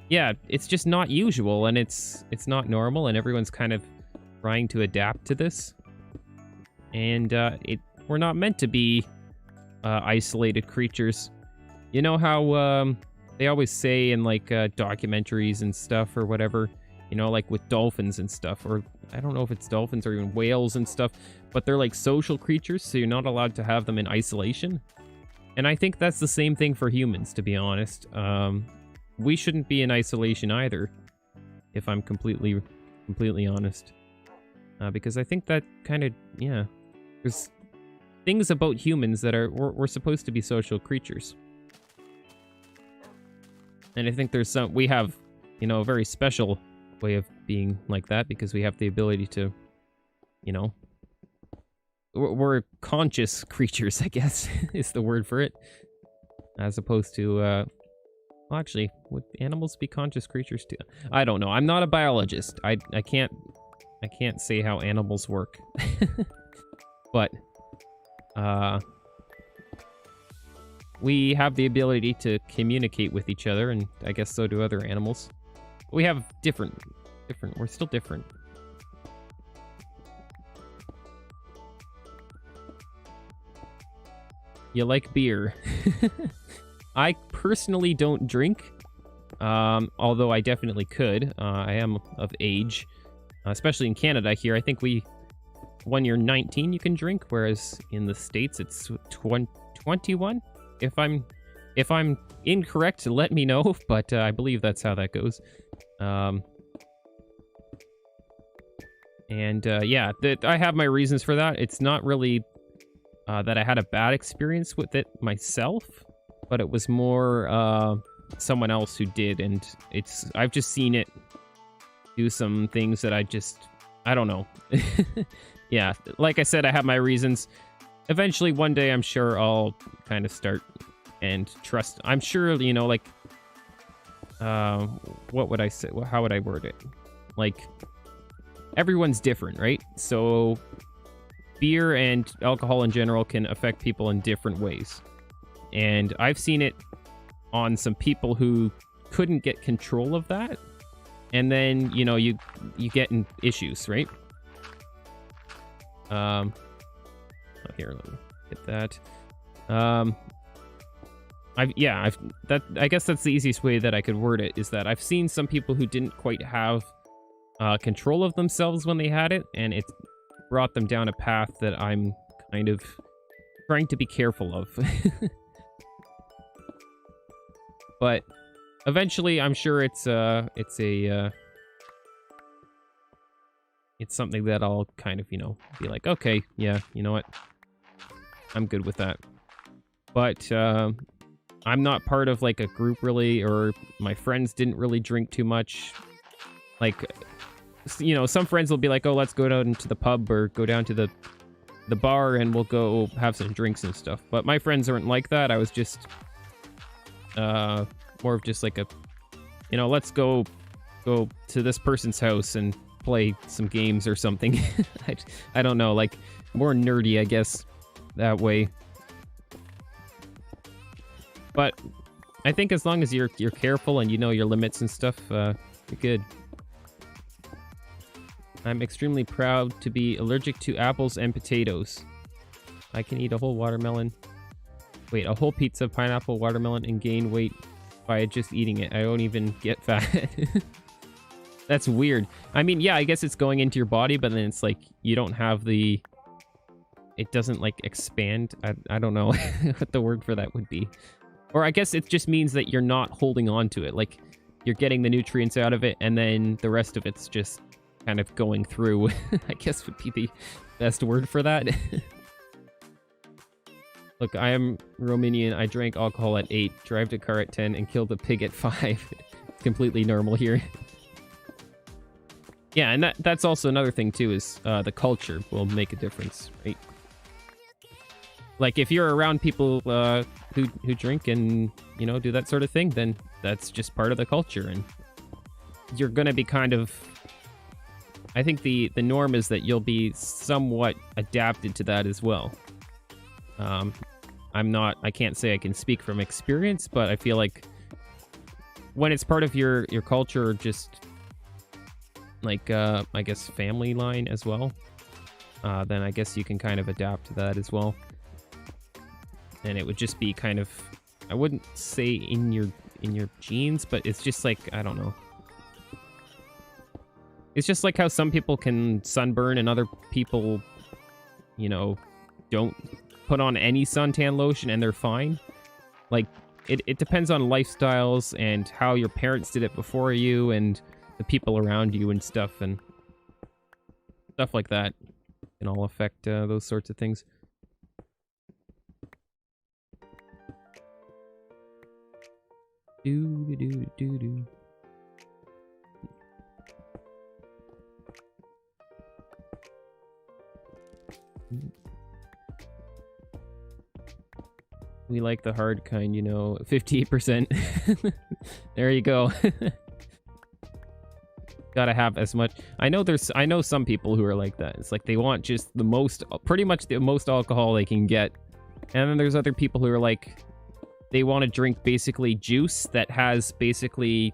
yeah, it's just not usual and it's not normal and everyone's kind of trying to adapt to this. And we're not meant to be isolated creatures. You know how they always say in like documentaries and stuff or whatever, you know, like with dolphins and stuff, or I don't know if it's dolphins or even whales and stuff, but they're like social creatures, so you're not allowed to have them in isolation. And I think that's the same thing for humans, to be honest. We shouldn't be in isolation either, if I'm completely honest. Because I think that kind of, yeah, there's things about humans that we're supposed to be social creatures. And I think we have, you know, a very special way of being like that because we have the ability to, you know, we're conscious creatures, I guess, is the word for it. As opposed to, Well, actually, would animals be conscious creatures too? I don't know. I'm not a biologist. I can't say how animals work. But we have the ability to communicate with each other, and I guess so do other animals. We have different. We're still different. You like beer? I personally don't drink, although I definitely could. I am of age, especially in Canada here. I think when you're 19, you can drink, whereas in the States, it's 21. If I'm incorrect, let me know, but I believe that's how that goes. Yeah, I have my reasons for that. It's not really that I had a bad experience with it myself, but it was more someone else who did, and I've just seen it do some things that I don't know. Yeah, like I said, I have my reasons. Eventually, one day, I'm sure I'll kind of start and trust. I'm sure, you know, like, what would I say? How would I word it? Like, everyone's different, right? So beer and alcohol in general can affect people in different ways. And I've seen it on some people who couldn't get control of that. And then, you know, you get in issues, right? Oh, here, let me get that. I guess that's the easiest way that I could word it, is that I've seen some people who didn't quite have control of themselves when they had it, and it brought them down a path that I'm kind of trying to be careful of. But eventually, I'm sure it's something that I'll kind of, you know, be like, okay, yeah, you know what, I'm good with that. But I'm not part of like a group really, or my friends didn't really drink too much. Like, you know, some friends will be like, oh, let's go down to the pub or go down to the bar and we'll go have some drinks and stuff. But my friends aren't like that. I was just more of just like a, you know, let's go to this person's house and play some games or something. I don't know, like more nerdy, I guess, that way. But I think as long as you're careful and you know your limits and stuff, you're good. I'm extremely proud to be allergic to apples and potatoes. I can eat a whole watermelon. Wait, a whole pizza, pineapple, watermelon, and gain weight by just eating it. I don't even get fat. That's weird. I mean, yeah, I guess it's going into your body, but then it's like you don't have the... It doesn't, like, expand. I don't know what the word for that would be. Or I guess it just means that you're not holding on to it. Like, you're getting the nutrients out of it, and then the rest of it's just kind of going through, I guess would be the best word for that. Look, I am Romanian. I drank alcohol at 8, drove a car at 10, and killed a pig at 5. It's completely normal here. Yeah, and that's also another thing, too, is the culture will make a difference, right? Like, if you're around people who drink and, you know, do that sort of thing, then that's just part of the culture, and you're gonna be kind of... I think the norm is that you'll be somewhat adapted to that as well. I can't say I can speak from experience, but I feel like when it's part of your culture, just like, I guess family line as well, then I guess you can kind of adapt to that as well. And it would just be kind of, I wouldn't say in your genes, but it's just like, I don't know. It's just like how some people can sunburn and other people, you know, don't put on any suntan lotion and they're fine. Like, it depends on lifestyles and how your parents did it before you and the people around you and stuff like that can all affect those sorts of things. Do. We like the hard kind, you know, 58%. There you go. Gotta have as much. I know some people who are like that. It's like they want just the most, pretty much the most alcohol they can get. And then there's other people who are like, they want to drink basically juice that has basically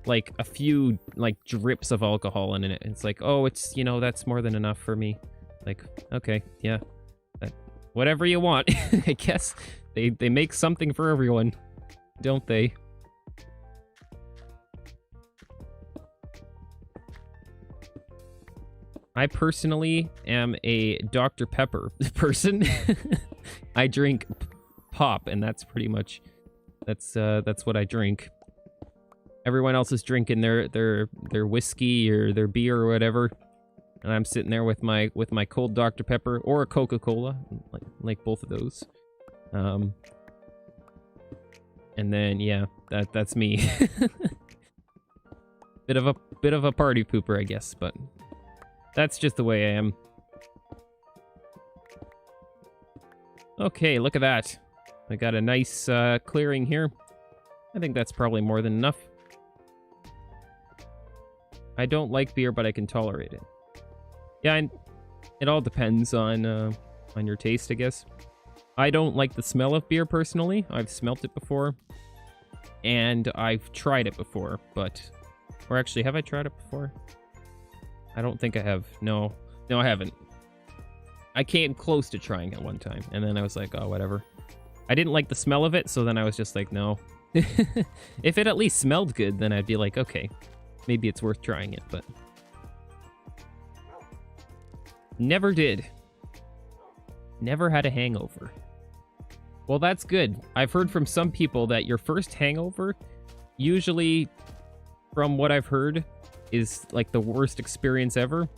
like a few like drips of alcohol in it. It's like, oh, it's, you know, that's more than enough for me. Like, okay, yeah, whatever you want. I guess they make something for everyone, don't they? I personally am a Dr. Pepper person. I drink pop, and that's pretty much that's what I drink. Everyone else is drinking their whiskey or their beer or whatever, and I'm sitting there with my cold Dr. Pepper or a Coca-Cola, like both of those. And then yeah, that's me. bit of a party pooper, I guess, but that's just the way I am. Okay, look at that. I got a nice clearing here. I think that's probably more than enough. I don't like beer, but I can tolerate it. Yeah, and it all depends on your taste, I guess. I don't like the smell of beer personally. I've smelt it before, and I've tried it before, but... Or actually, have I tried it before? I don't think I have. No, I haven't. I came close to trying it one time, and then I was like, oh, whatever. I didn't like the smell of it, so then I was just like, no. If it at least smelled good, then I'd be like, okay, maybe it's worth trying it, but... Never did. Never had a hangover. Well, that's good. I've heard from some people that your first hangover, usually, from what I've heard, is like the worst experience ever.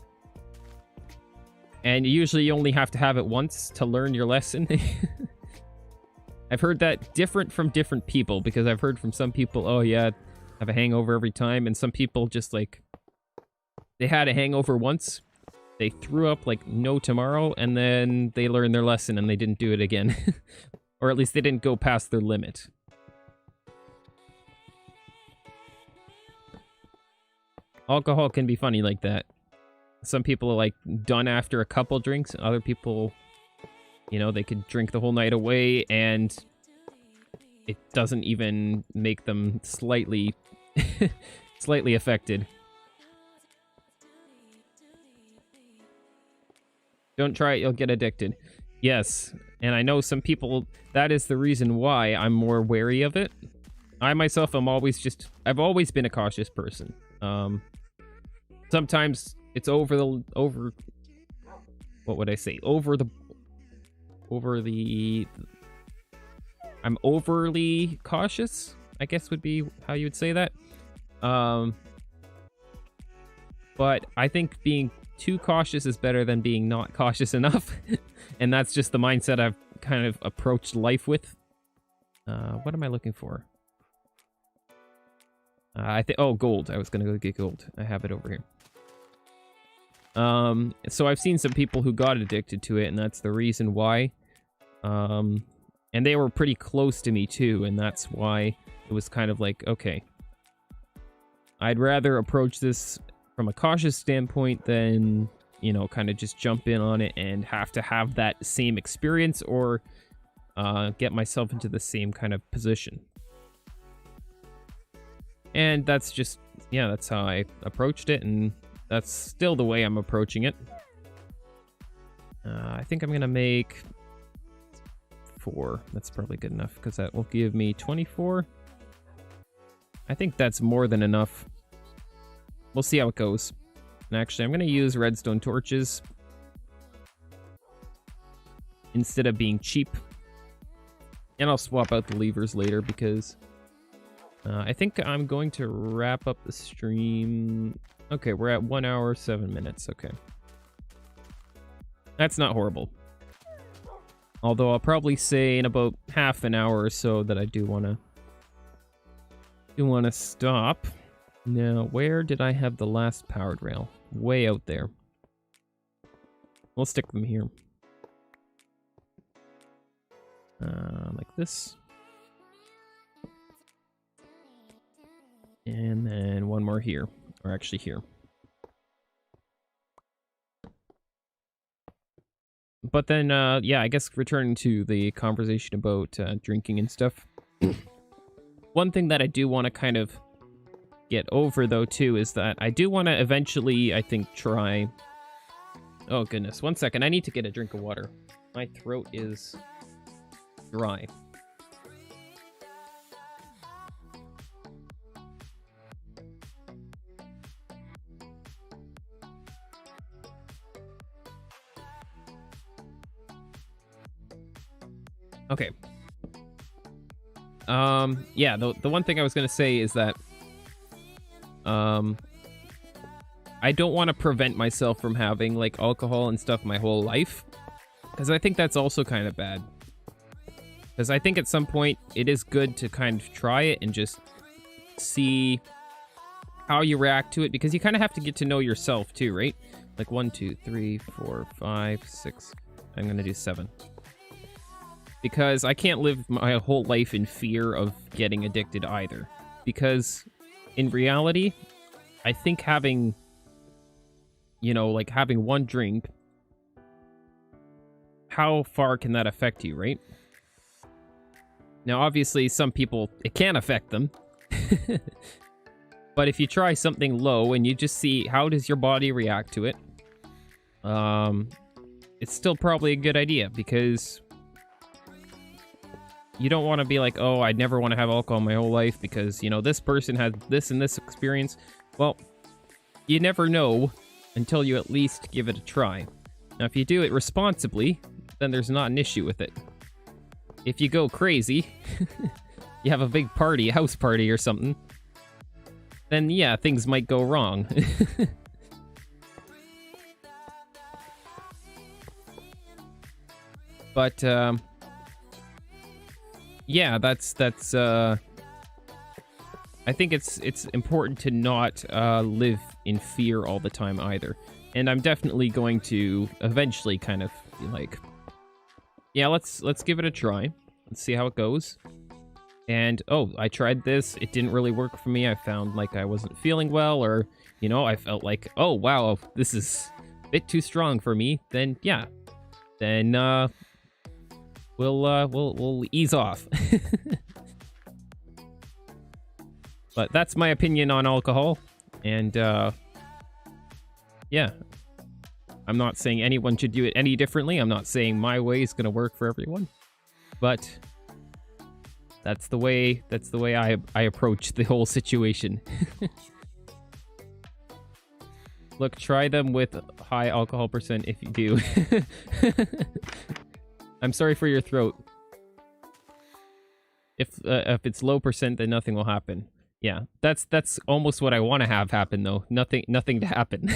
And usually you only have to have it once to learn your lesson. I've heard that different from different people, because I've heard from some people, oh yeah, have a hangover every time, and some people just like, they had a hangover once, they threw up like no tomorrow, and then they learned their lesson and they didn't do it again. Or at least they didn't go past their limit. Alcohol can be funny like that. Some people are like done after a couple drinks. Other people, you know, they could drink the whole night away and it doesn't even make them slightly slightly affected. Don't try it, you'll get addicted. Yes, and I know some people, that is the reason why I'm more wary of it. I myself am I've always been a cautious person. Sometimes it's what would I say? I'm overly cautious, I guess would be how you would say that. But I think being too cautious is better than being not cautious enough. And that's just the mindset I've kind of approached life with. What am I looking for? Oh, gold. I was gonna go get gold. I have it over here. So I've seen some people who got addicted to it, and that's the reason why. And they were pretty close to me too, and that's why it was kind of like, okay, I'd rather approach this from a cautious standpoint than, you know, kind of just jump in on it and have to have that same experience or get myself into the same kind of position. And that's just, yeah, that's how I approached it, and that's still the way I'm approaching it. I think I'm gonna make 4. That's probably good enough, because that will give me 24. I think that's more than enough. We'll see how it goes. And actually, I'm gonna use redstone torches instead of being cheap. And I'll swap out the levers later, because I think I'm going to wrap up the stream. Okay, we're at 1 hour, 7 minutes. Okay. That's not horrible. Although I'll probably say in about half an hour or so that I do want to stop. Now, where did I have the last powered rail? Way out there. We'll stick them here. Like this. And then one more here. Or actually here. But then, yeah, I guess returning to the conversation about drinking and stuff. One thing that I do want to kind of get over, though, too, is that I do want to eventually, I think, try... Oh, goodness. 1 second. I need to get a drink of water. My throat is dry. Okay. Yeah, the one thing I was going to say is that I don't want to prevent myself from having, like, alcohol and stuff my whole life. Because I think that's also kind of bad. Because I think at some point it is good to kind of try it and just see how you react to it. Because you kind of have to get to know yourself too, right? Like 1, 2, 3, 4, 5, 6. I'm going to do 7. Because I can't live my whole life in fear of getting addicted either. Because in reality, I think having, you know, like having one drink, how far can that affect you, right? Now, obviously, some people, it can affect them. But if you try something low and you just see how does your body react to it, it's still probably a good idea because you don't want to be like, oh, I'd never want to have alcohol my whole life because, you know, this person had this and this experience. Well, you never know until you at least give it a try. Now, if you do it responsibly, then there's not an issue with it. If you go crazy, you have a big party, a house party or something, then yeah, things might go wrong. But, yeah, that's I think it's important to not live in fear all the time either. And I'm definitely going to eventually kind of be like, yeah, let's give it a try. Let's see how it goes. And oh, I tried this. It didn't really work for me. I found like I wasn't feeling well, or you know, I felt like, oh wow, this is a bit too strong for me. Then yeah, then we'll ease off. But that's my opinion on alcohol, and yeah, I'm not saying anyone should do it any differently. I'm not saying my way is gonna work for everyone, but that's the way I approach the whole situation. Look, try them with high alcohol percent if you do. I'm sorry for your throat. If it's low percent, then nothing will happen. Yeah, that's almost what I want to have happen though. Nothing to happen.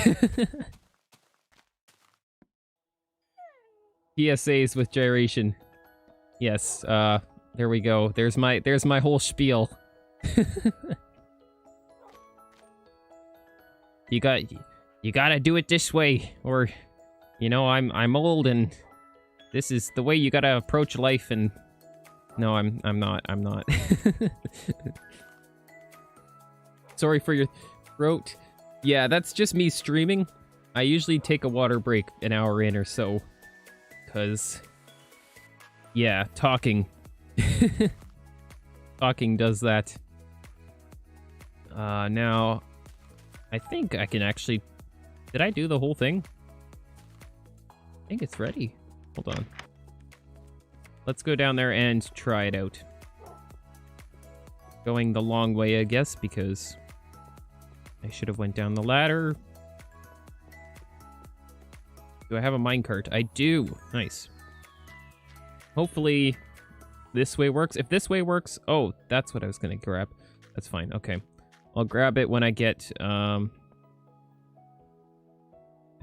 PSAs with gyration. Yes, there we go. There's my whole spiel. You gotta do it this way, or you know, I'm old and this is the way you gotta approach life. And no, I'm not. Sorry for your throat. Yeah, that's just me streaming. I usually take a water break an hour in or so, cause yeah, talking does that. Now I think I can actually... Did I do the whole thing? I think it's ready. Hold on. Let's go down there and try it out. Going the long way, I guess, because I should have went down the ladder. Do I have a minecart? I do. Nice. Hopefully this way works. If this way works... Oh, that's what I was going to grab. That's fine. Okay. I'll grab it when I get... There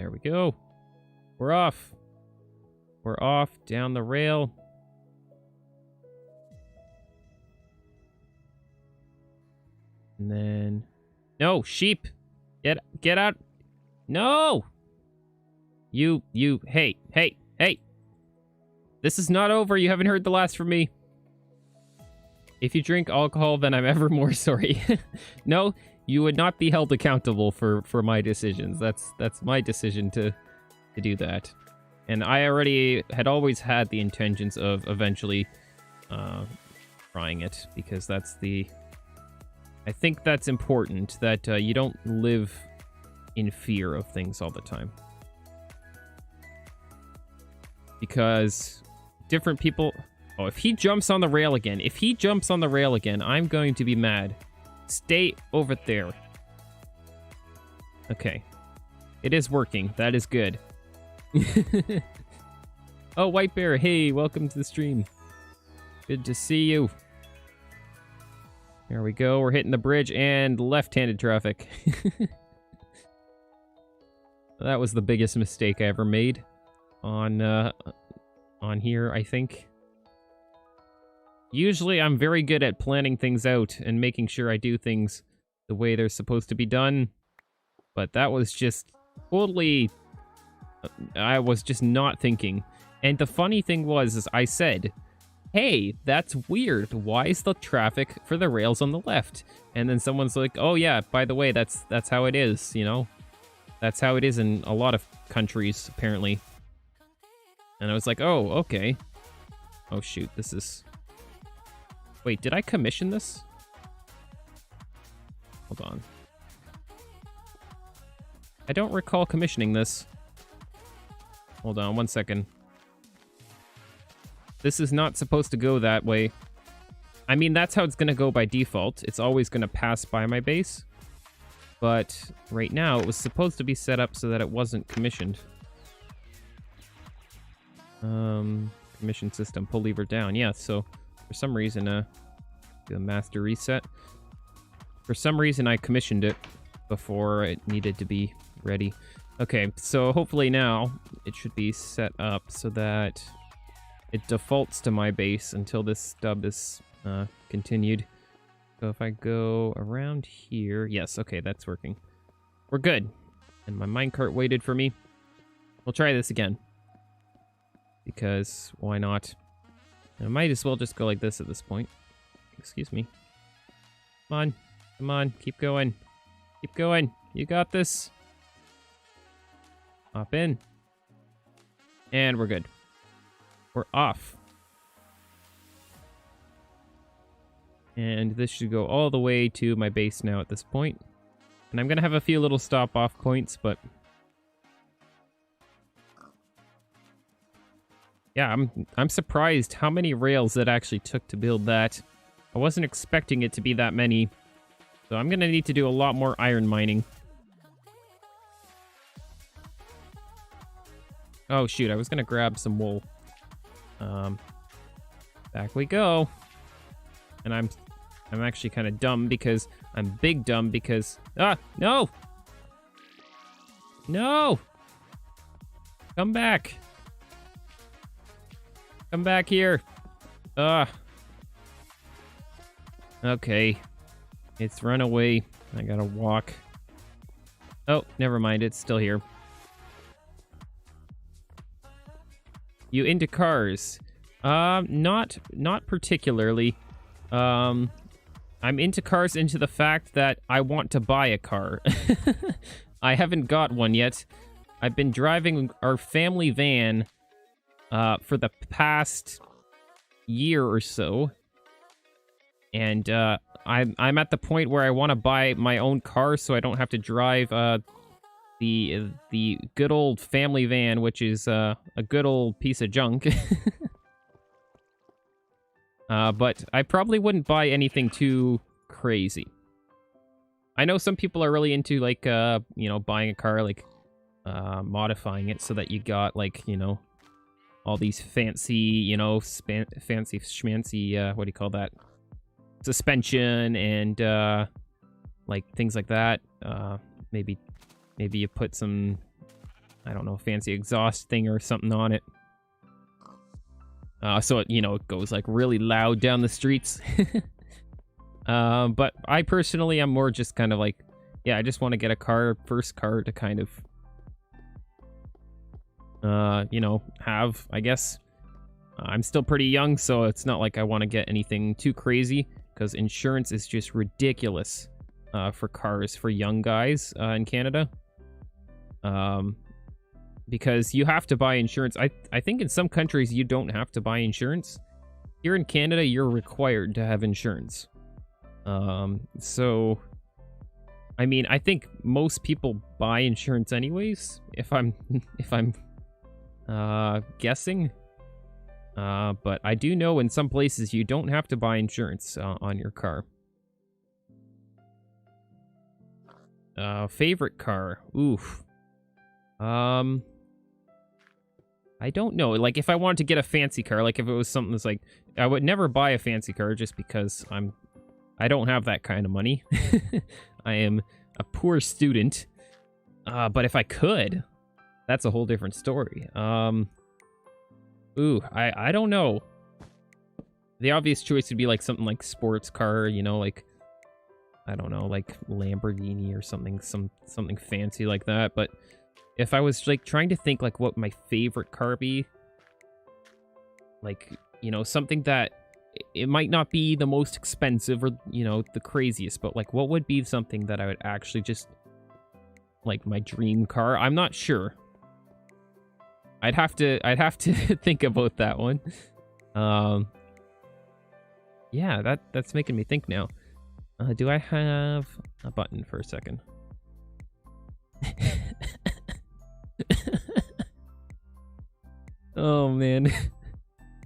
we go. We're off. We're off down the rail. And then... No, sheep! Get out! No! You, hey! This is not over. You haven't heard the last from me. If you drink alcohol, then I'm ever more sorry. No, you would not be held accountable for my decisions. That's my decision to do that. And I already had always had the intentions of eventually trying it, because that's the... I think that's important, that you don't live in fear of things all the time. Because different people... Oh, if he jumps on the rail again, I'm going to be mad. Stay over there. Okay. It is working. That is good. Oh, White Bear, hey, welcome to the stream. Good to see you. There we go. We're hitting the bridge and left-handed traffic. That was the biggest mistake I ever made on here, I think. Usually I'm very good at planning things out and making sure I do things the way they're supposed to be done. But that was just totally... I was just not thinking. And the funny thing was, is I said, hey, that's weird. Why is the traffic for the rails on the left? And then someone's like, oh yeah, by the way, that's how it is, you know? That's how it is in a lot of countries, apparently. And I was like, oh, okay. Oh shoot, this is... Wait, did I commission this? Hold on. I don't recall commissioning this. Hold on, 1 second. This is not supposed to go that way. I mean, that's how it's going to go by default. It's always going to pass by my base. But right now, it was supposed to be set up so that it wasn't commissioned. Commission system, pull lever down. Yeah, so for some reason, do a master reset. For some reason, I commissioned it before it needed to be ready. Okay, so hopefully now it should be set up so that it defaults to my base until this stub is continued. So if I go around here... Yes, okay, that's working. We're good. And my minecart waited for me. We'll try this again. Because why not? I might as well just go like this at this point. Excuse me. Come on. Come on. Keep going. Keep going. You got this. Hop in. And we're good. We're off. And this should go all the way to my base now at this point. And I'm going to have a few little stop-off points, but... Yeah, I'm surprised how many rails it actually took to build that. I wasn't expecting it to be that many. So I'm going to need to do a lot more iron mining. Oh, shoot, I was going to grab some wool. Back we go. And I'm actually kind of dumb because... I'm big dumb because... Ah, no! No! Come back! Come back here! Ah. Okay. It's run away. I gotta walk. Oh, never mind. It's still here. You into cars? Not particularly. I'm into cars into the fact that I want to buy a car. I haven't got one yet. I've been driving our family van for the past year or so. And I'm at the point where I want to buy my own car so I don't have to drive the good old family van, which is a good old piece of junk. But I probably wouldn't buy anything too crazy. I know some people are really into, like, you know, buying a car, like, modifying it so that you got, like, you know, all these fancy, you know, fancy schmancy, what do you call that? Suspension and, like, things like that. Maybe you put some, I don't know, fancy exhaust thing or something on it. So it, you know, it goes like really loud down the streets. But I personally am more just kind of like, yeah, I just want to get a car, first car to kind of, you know, have, I guess. I'm still pretty young, so it's not like I want to get anything too crazy, because insurance is just ridiculous for cars for young guys in Canada. Because you have to buy insurance. I think in some countries you don't have to buy insurance. Here in Canada, you're required to have insurance. So, I mean, I think most people buy insurance anyways, if I'm guessing. But I do know in some places you don't have to buy insurance on your car. Favorite car? Oof. I don't know. Like, if I wanted to get a fancy car, like if it was something that's like, I would never buy a fancy car just because I don't have that kind of money. I am a poor student. But if I could, that's a whole different story. Ooh, I don't know. The obvious choice would be like something like sports car, you know, like, I don't know, like Lamborghini or something, something fancy like that. But if I was like trying to think like what my favorite car be, like, you know, something that it might not be the most expensive or, you know, the craziest, but like what would be something that I would actually just like my dream car? I'm not sure. I'd have to think about that one. Yeah, that's making me think now. Do I have a button for a second? Oh man.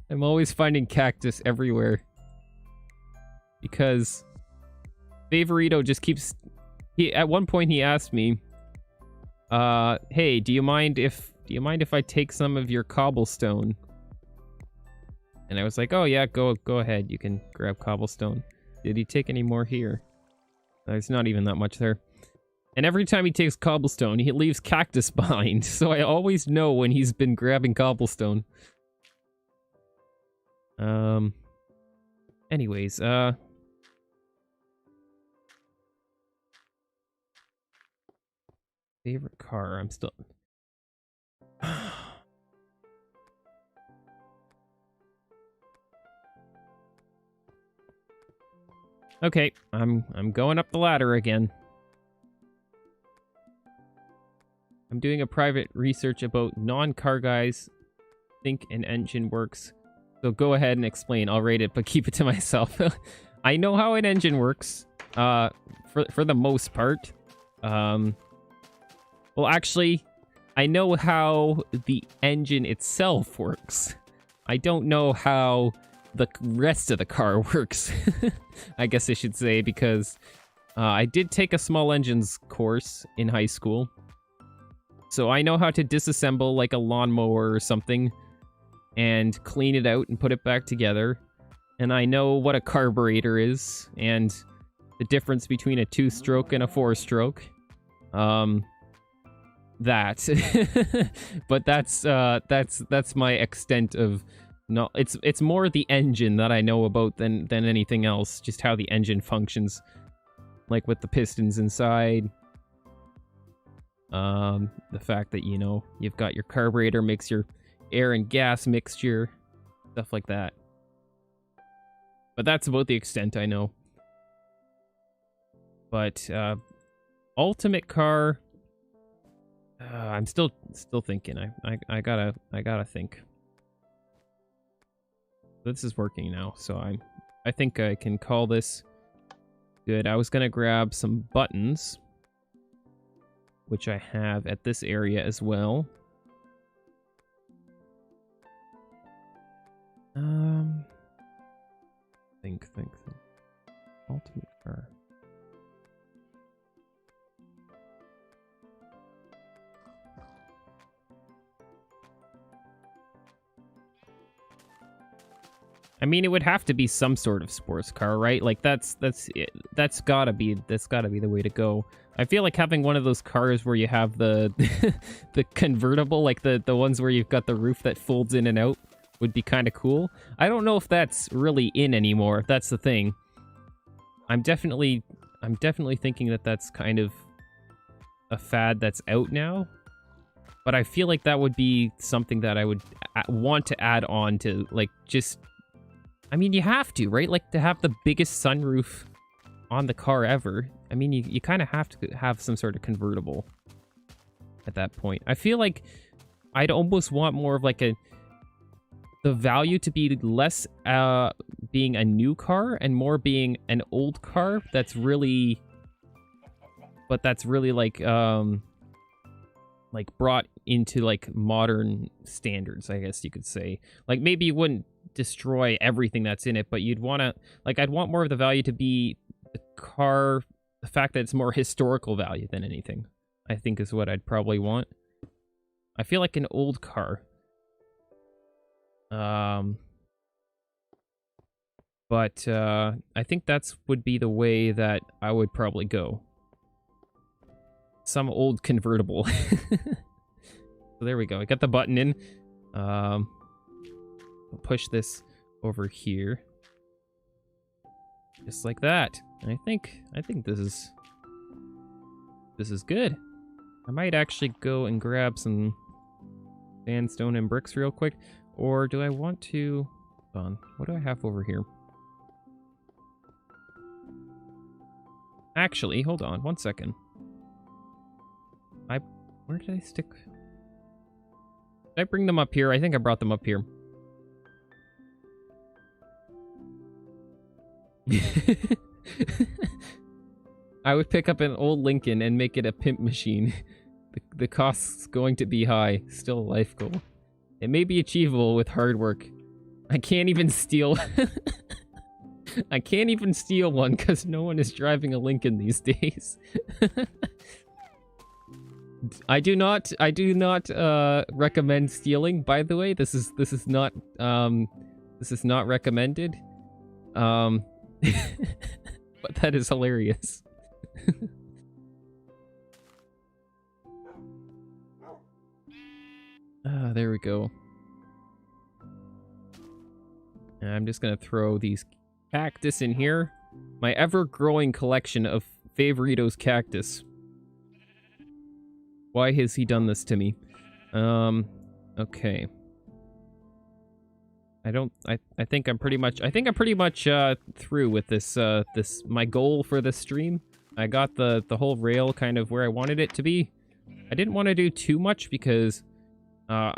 I'm always finding cactus everywhere. Because Favorito just keeps... At one point he asked me, hey, do you mind if I take some of your cobblestone? And I was like, oh yeah, go ahead, you can grab cobblestone. Did he take any more here? There's not even that much there. And every time he takes cobblestone, he leaves cactus behind, so I always know when he's been grabbing cobblestone. Anyways, favorite car, I'm still... Okay, I'm going up the ladder again. I'm doing a private research about non-car guys think an engine works. So go ahead and explain. I'll rate it, but keep it to myself. I know how an engine works, for the most part. Well, actually, I know how the engine itself works. I don't know how the rest of the car works, I guess I should say, because I did take a small engines course in high school. So I know how to disassemble like a lawnmower or something and clean it out and put it back together. And I know what a carburetor is and the difference between a 2-stroke and a 4-stroke. That. But that's my extent of... No, it's more the engine that I know about than anything else. Just how the engine functions, like with the pistons inside. The fact that, you know, you've got your carburetor makes your air and gas mixture, stuff like that. But that's about the extent I know. But ultimate car, I'm still thinking. I gotta think. This is working now, so I think I can call this good. I was gonna grab some buttons, which I have at this area as well. Think. Ultimate car. I mean, it would have to be some sort of sports car, right? Like that's gotta be the way to go. I feel like having one of those cars where you have the the convertible, like the ones where you've got the roof that folds in and out, would be kind of cool. I don't know if that's really in anymore. If that's the thing. I'm definitely thinking that that's kind of a fad that's out now. But I feel like that would be something that I would want to add on to, like, just... I mean, you have to, right? Like, to have the biggest sunroof on the car ever. I mean, you kind of have to have some sort of convertible at that point. I feel like I'd almost want more of, like, the value to be less being a new car and more being an old car that's really... But that's really, like brought into, like, modern standards, I guess you could say. Like, maybe you wouldn't destroy everything that's in it, but you'd want to... Like, I'd want more of the value to be the car... The fact that it's more historical value than anything, I think, is what I'd probably want. I feel like an old car. But I think that's would be the way that I would probably go. Some old convertible. So there we go. I got the button in. I'll push this over here. Just like that. And I think this is good. I might actually go and grab some sandstone and bricks real quick. Or do I want to... Hold on. What do I have over here? Actually, hold on. 1 second. Where did I stick... Did I bring them up here? I think I brought them up here. I would pick up an old Lincoln and make it a pimp machine. The cost's going to be high. Still a life goal. It may be achievable with hard work. I can't even steal... I can't even steal one because no one is driving a Lincoln these days. I do not recommend stealing, by the way. This is not recommended. But that is hilarious. There we go. And I'm just gonna throw these cactus in here. My ever-growing collection of Favoritos cactus. Why has he done this to me? Okay. I think I'm pretty much through with this my goal for this stream. I got the whole rail kind of where I wanted it to be. I didn't want to do too much because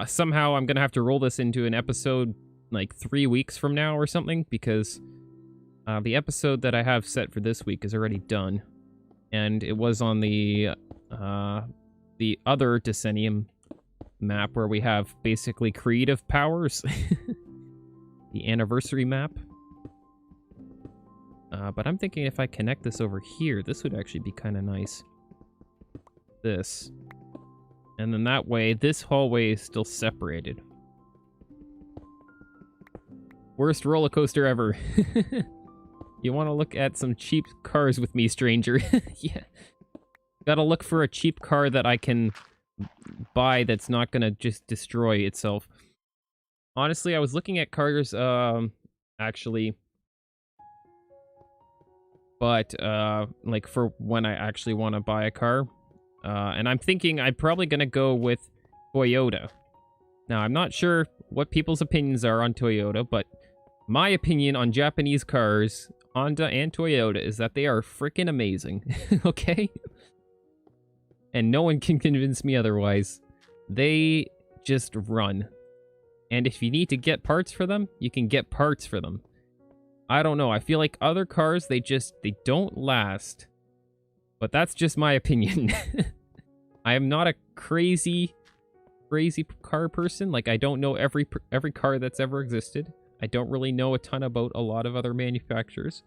somehow I'm gonna have to roll this into an episode like 3 weeks from now or something, because the episode that I have set for this week is already done, and it was on the other Decennium map where we have basically creative powers. The anniversary map. But I'm thinking if I connect this over here, this would actually be kind of nice. This. And then that way, this hallway is still separated. Worst roller coaster ever. You want to look at some cheap cars with me, stranger? Yeah. Gotta look for a cheap car that I can buy that's not gonna just destroy itself. Honestly, I was looking at cars, actually. But, like, for when I actually want to buy a car. And I'm thinking I'm probably gonna go with Toyota. Now, I'm not sure what people's opinions are on Toyota, but my opinion on Japanese cars, Honda and Toyota, is that they are freaking amazing. Okay? And no one can convince me otherwise. They just run. And if you need to get parts for them, you can get parts for them. I don't know. I feel like other cars, they don't last. But that's just my opinion. I am not a crazy car person. Like, I don't know every car that's ever existed. I don't really know a ton about a lot of other manufacturers.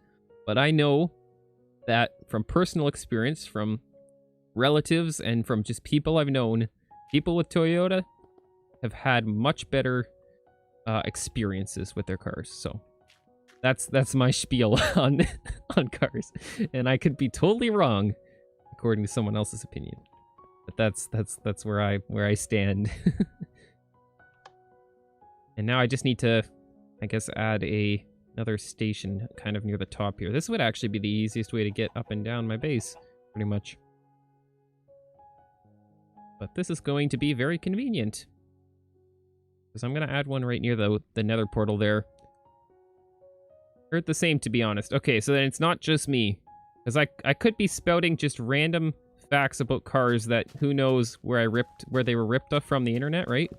But I know that from personal experience, from relatives, and from just people I've known, people with Toyota have had much better experiences with their cars. So that's my spiel on cars, and I could be totally wrong according to someone else's opinion, but that's where I stand. And now I just need to, I guess, add another station kind of near the top here. This would actually be the easiest way to get up and down my base, pretty much. But this is going to be very convenient. Because I'm going to add one right near the nether portal there. Heard the same, to be honest. Okay, so then it's not just me. Because I could be spouting just random facts about cars that who knows where they were ripped off from the internet, right?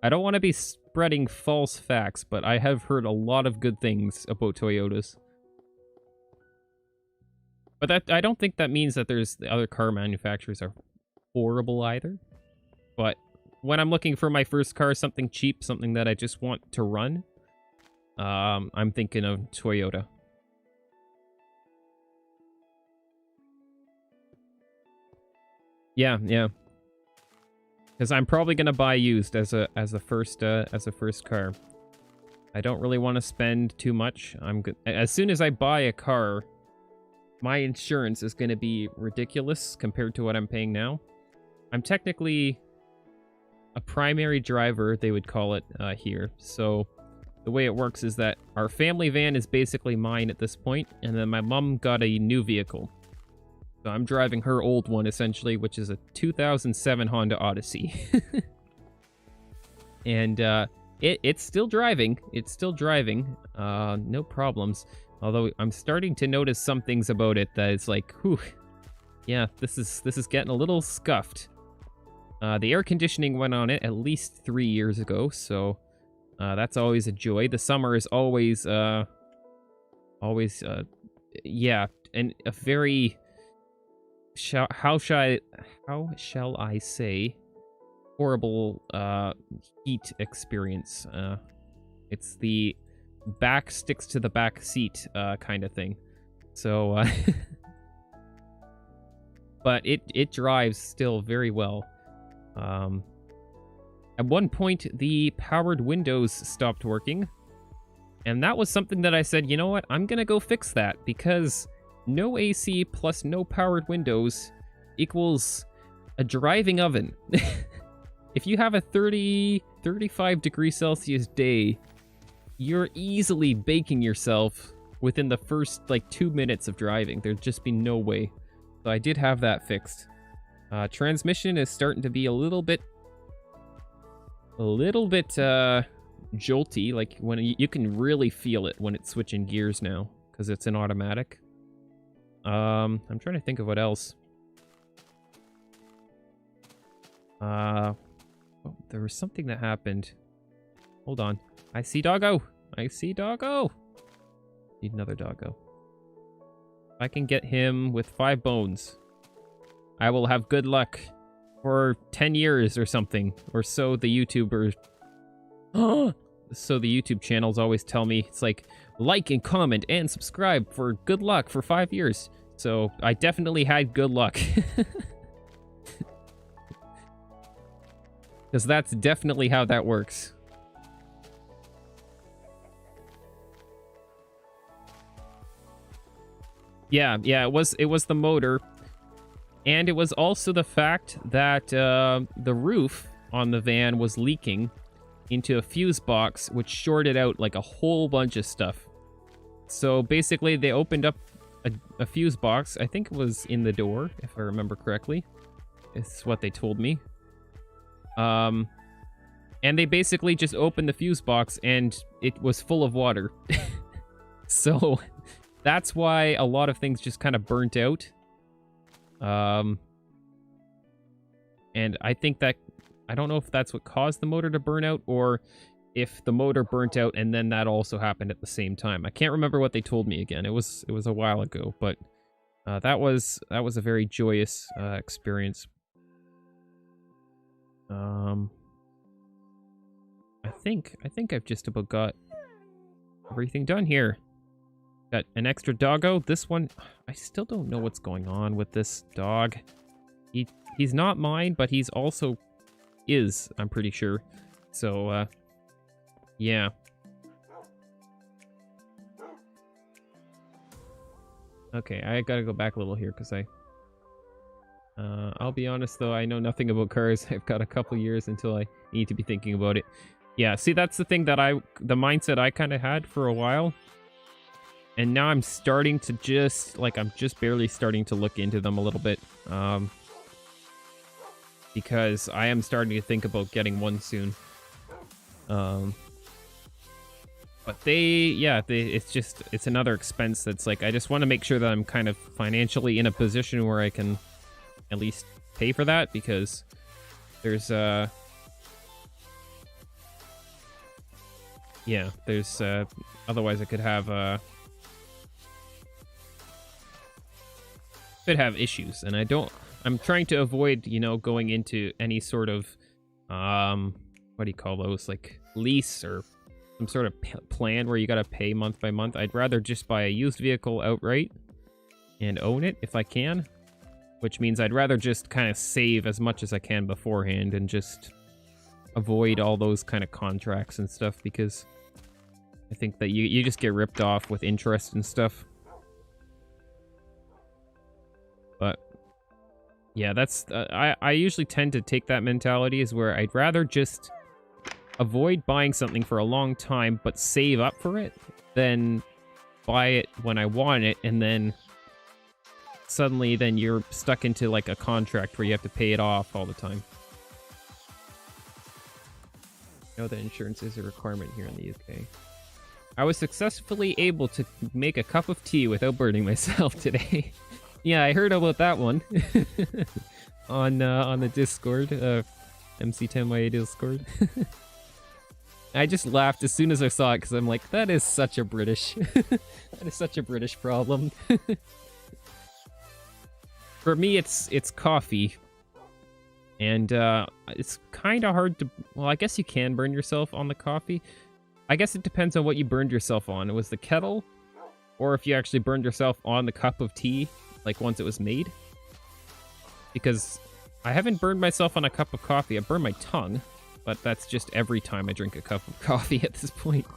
I don't want to be spreading false facts, but I have heard a lot of good things about Toyotas. But I don't think that means that the other car manufacturers are horrible either. But when I'm looking for my first car, something cheap, something that I just want to run, I'm thinking of Toyota. Yeah. Because I'm probably gonna buy used as a first car. I don't really want to spend too much. As soon as I buy a car, my insurance is gonna be ridiculous compared to what I'm paying now. I'm technically a primary driver, they would call it here. So the way it works is that our family van is basically mine at this point, and then my mom got a new vehicle. So I'm driving her old one, essentially, which is a 2007 Honda Odyssey. And it's still driving. It's still driving. No problems. Although I'm starting to notice some things about it that it's like, whew, yeah, this is getting a little scuffed. The air conditioning went on it at least 3 years ago, so that's always a joy. The summer is always, yeah, and a very... How shall I say, horrible heat experience. It's the back sticks to the back seat kind of thing. So, but it drives still very well. At one point, the powered windows stopped working, and that was something that I said, you know what, I'm gonna go fix that, because no AC plus no powered windows equals a driving oven. If you have a 35 degrees Celsius day, you're easily baking yourself within the first, 2 minutes of driving. There'd just be no way. So I did have that fixed. Transmission is starting to be a little bit jolty. Like, when you can really feel it when it's switching gears now, because it's an automatic. I'm trying to think of what else. Oh, there was something that happened. Hold on. I see doggo. I see doggo. Need another doggo. I can get him with 5 bones. I will have good luck for 10 years or something. Or so the YouTubers... So the YouTube channels always tell me. It's like, like and comment and subscribe for good luck for 5 years. So I definitely had good luck. Because that's definitely how that works. Yeah, it was the motor. And it was also the fact that the roof on the van was leaking into a fuse box, which shorted out like a whole bunch of stuff. So basically they opened up a fuse box. I think it was in the door, if I remember correctly. It's what they told me. And they basically just opened the fuse box and it was full of water. So that's why a lot of things just kind of burnt out. And I think that, I don't know if that's what caused the motor to burn out, or if the motor burnt out and then that also happened at the same time. I can't remember what they told me again. It was a while ago, but that was a very joyous experience. I think I've just about got everything done here. Got an extra doggo. This one, I still don't know what's going on with this dog. He's not mine, but he's also is, I'm pretty sure. So, yeah. Okay, I gotta go back a little here, because I'll be honest, though, I know nothing about cars. I've got a couple years until I need to be thinking about it. Yeah, see, that's the thing that the mindset I kind of had for a while. And now I'm starting to just, I'm just barely starting to look into them a little bit. because I am starting to think about getting one soon. But it's another expense that's like, I just want to make sure that I'm kind of financially in a position where I can at least pay for that, because there's otherwise I could have issues, and I'm trying to avoid, going into any sort of what do you call those, like lease or some sort of plan where you gotta pay month by month. I'd rather just buy a used vehicle outright and own it if I can, which means I'd rather just kind of save as much as I can beforehand and just avoid all those kind of contracts and stuff, because I think that you just get ripped off with interest and stuff. But yeah, that's I usually tend to take that mentality, is where I'd rather just avoid buying something for a long time but save up for it than buy it when I want it and then suddenly then you're stuck into like a contract where you have to pay it off all the time. I know that insurance is a requirement here in the UK. I was successfully able to make a cup of tea without burning myself today. Yeah, I heard about that one on the Discord, MC10YA Discord. I just laughed as soon as I saw it because I'm like, that is such a British, that is such a British problem. For me, it's coffee, and it's kind of hard to. Well, I guess you can burn yourself on the coffee. I guess it depends on what you burned yourself on. It was the kettle, or if you actually burned yourself on the cup of tea, like once it was made. Because I haven't burned myself on a cup of coffee. I burned my tongue, but that's just every time I drink a cup of coffee at this point.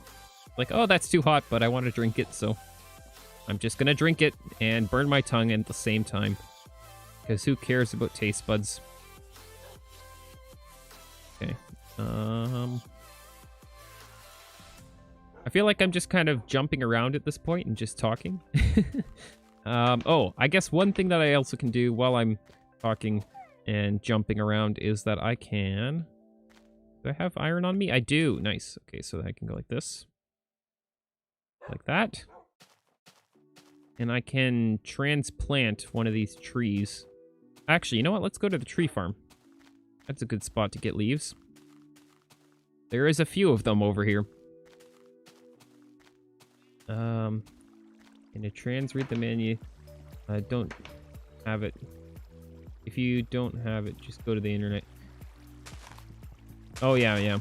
Like, oh, that's too hot, but I want to drink it, so I'm just gonna drink it and burn my tongue at the same time. Because who cares about taste buds? Okay. I feel like I'm just kind of jumping around at this point and just talking. Oh, I guess one thing that I also can do while I'm talking and jumping around is that I can... Do I have iron on me? I do. Nice. Okay, so I can go like this. Like that. And I can transplant one of these trees. Actually, you know what? Let's go to the tree farm. That's a good spot to get leaves. There is a few of them over here. Can I read the menu? I don't have it. If you don't have it, just go to the internet. Oh, yeah.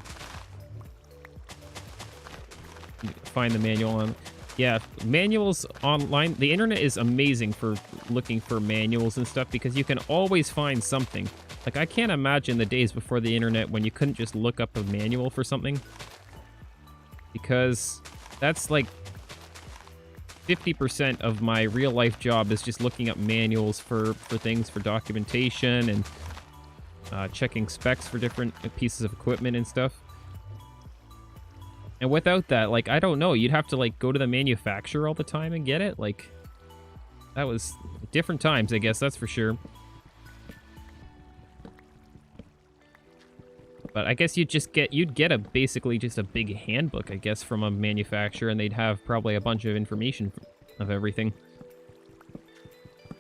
Find the manual on... Yeah, manuals online. The internet is amazing for looking for manuals and stuff because you can always find something. Like, I can't imagine the days before the internet when you couldn't just look up a manual for something. Because that's like 50% of my real life job is just looking up manuals for things, for documentation and checking specs for different pieces of equipment and stuff. And without that, like, I don't know, you'd have to, like, go to the manufacturer all the time and get it. Like, that was different times, I guess, that's for sure. But I guess you'd get basically just a big handbook, I guess, from a manufacturer, and they'd have probably a bunch of information of everything.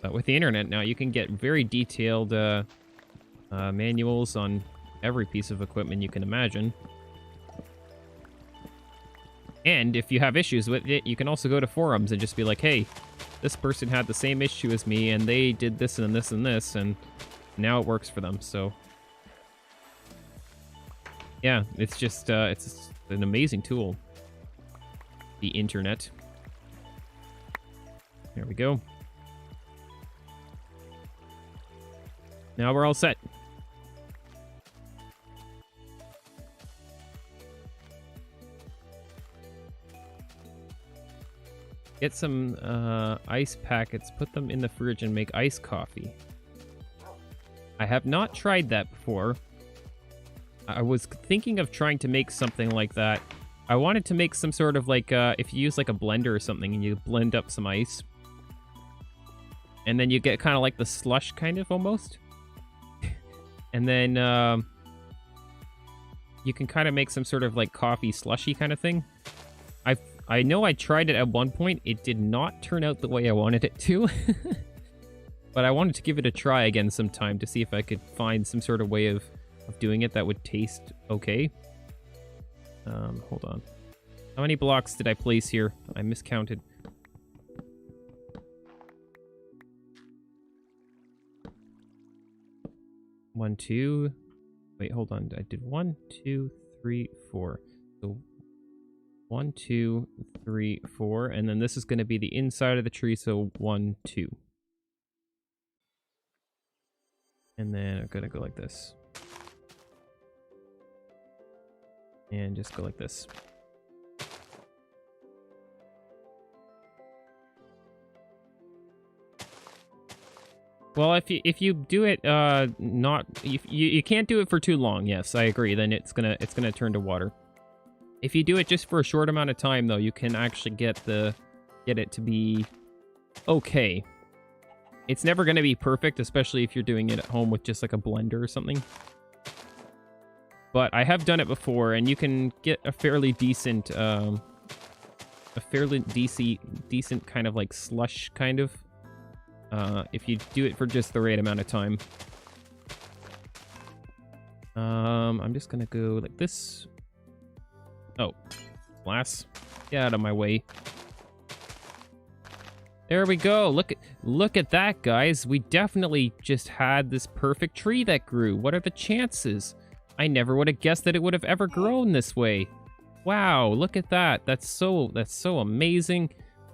But with the internet now, you can get very detailed manuals on every piece of equipment you can imagine. And if you have issues with it, you can also go to forums and just be like, hey, this person had the same issue as me, and they did this and this and this, and now it works for them, so... Yeah, it's just, it's an amazing tool. The internet. There we go. Now we're all set. Get some ice packets, put them in the fridge, and make iced coffee. I have not tried that before. I was thinking of trying to make something like that. I wanted to make some sort of like, if you use like a blender or something and you blend up some ice. And then you get kind of like the slush kind of almost. And then you can kind of make some sort of like coffee slushy kind of thing. I know I tried it at one point. It did not turn out the way I wanted it to. But I wanted to give it a try again sometime to see if I could find some sort of way of doing it that would taste okay. Hold on. How many blocks did I place here? I miscounted. One, two. Wait, hold on. I did 1, 2, 3, 4. So 1, 2, 3, 4, and then this is going to be the inside of the tree. So 1, 2, and then I'm gonna go like this, and just go like this. Well, if you do it not you can't do it for too long. Yes, I agree. Then it's gonna turn to water. If you do it just for a short amount of time, though, you can actually get it to be okay. It's never gonna be perfect, especially if you're doing it at home with just like a blender or something. But I have done it before, and you can get a fairly decent decent kind of like slush kind of. If you do it for just the right amount of time. I'm just gonna go like this. Oh, glass. Get out of my way. There we go. Look at that, guys. We definitely just had this perfect tree that grew. What are the chances? I never would have guessed that it would have ever grown this way. Wow, look at that. That's so amazing.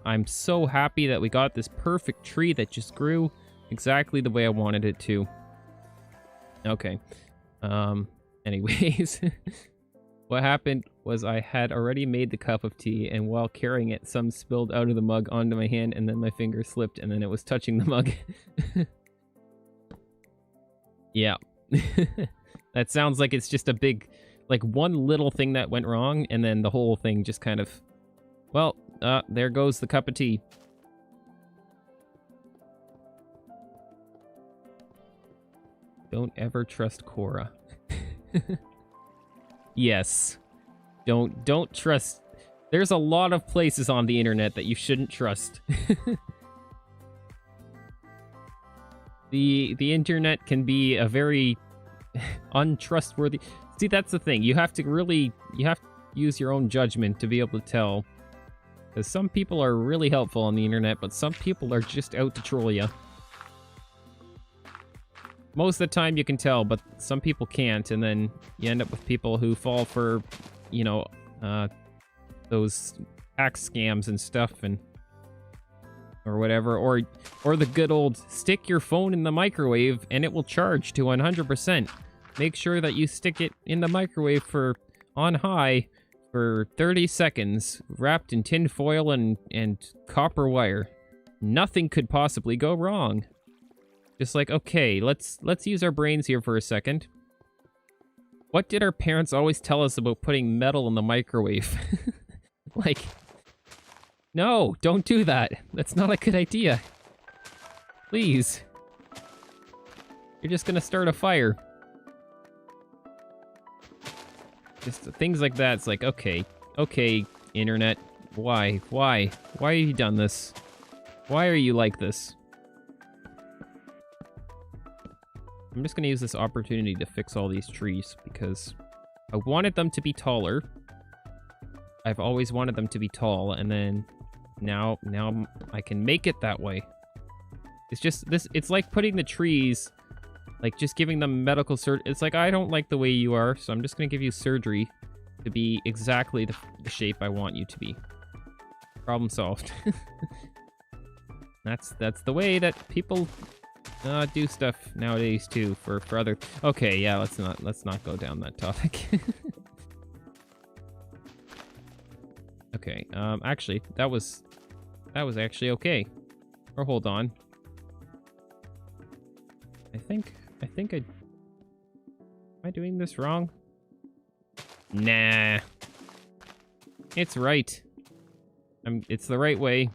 I'm so happy that we got this perfect tree that just grew exactly the way I wanted it to. Okay. Anyways, what happened was I had already made the cup of tea, and while carrying it, some spilled out of the mug onto my hand, and then my finger slipped, and then it was touching the mug. Yeah. That sounds like it's just a big, like one little thing that went wrong, and then the whole thing just kind of, well, there goes the cup of tea. Don't ever trust Cora. Yes. Don't trust. There's a lot of places on the internet that you shouldn't trust. The internet can be a very untrustworthy. See, that's the thing. You have to use your own judgment to be able to tell. Because some people are really helpful on the internet, but some people are just out to troll you. Most of the time you can tell, but some people can't, and then you end up with people who fall for, you know, those tax scams and stuff, and or whatever, or the good old stick your phone in the microwave and it will charge to 100%. Make sure that you stick it in the microwave for on high for 30 seconds, wrapped in tin foil and copper wire. Nothing could possibly go wrong. Just like, okay, let's use our brains here for a second. What did our parents always tell us about putting metal in the microwave? Like, no, don't do that. That's not a good idea. Please. You're just gonna start a fire. Just things like that. It's like, okay, internet. Why have you done this? Why are you like this? I'm just gonna use this opportunity to fix all these trees because I wanted them to be taller. I've always wanted them to be tall, and then now I can make it that way. It's just this. It's like putting the trees, like just giving them medical surgery. It's like, I don't like the way you are, so I'm just gonna give you surgery to be exactly the shape I want you to be. Problem solved. That's the way that people do stuff nowadays too for other. Okay, yeah, let's not go down that topic. Okay, actually, that was actually okay. Or hold on. I think am I doing this wrong? Nah. It's right. It's the right way.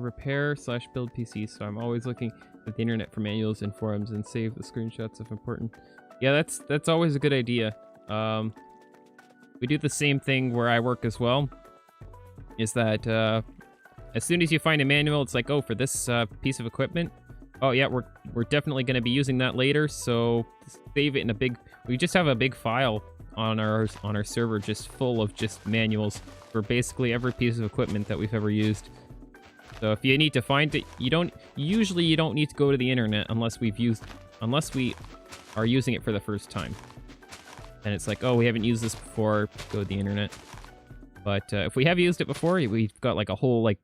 repair/build PC, so I'm always looking at the internet for manuals and forums and save the screenshots if important. Yeah, that's always a good idea. We do the same thing where I work as well. Is that as soon as you find a manual, it's like, oh, for this piece of equipment, oh yeah, we're definitely going to be using that later. So save it in a big. We just have a big file on our server just full of just manuals for basically every piece of equipment that we've ever used. So if you need to find it, you don't need to go to the internet unless we are using it for the first time. And it's like, oh, we haven't used this before, go to the internet. But if we have used it before, we've got like a whole a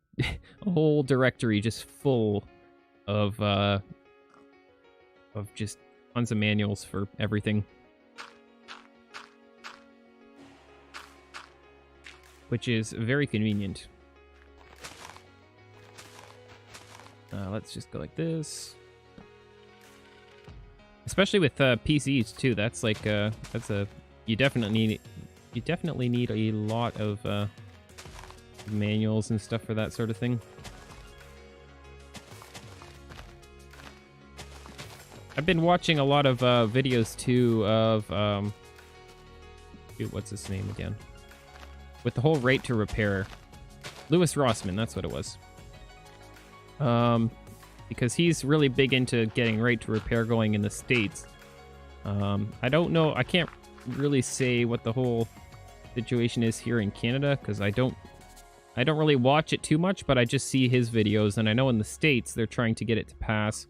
whole directory just full of just tons of manuals for everything. Which is very convenient. Let's just go like this. Especially with PCs too. That's like you definitely need a lot of manuals and stuff for that sort of thing. I've been watching a lot of videos too of shoot, what's his name again? With the whole rate to repair. Louis Rossmann, that's what it was. Because he's really big into getting rate to repair going in the States. I don't know, I can't really say what the whole situation is here in Canada, because I don't really watch it too much, but I just see his videos, and I know in the States they're trying to get it to pass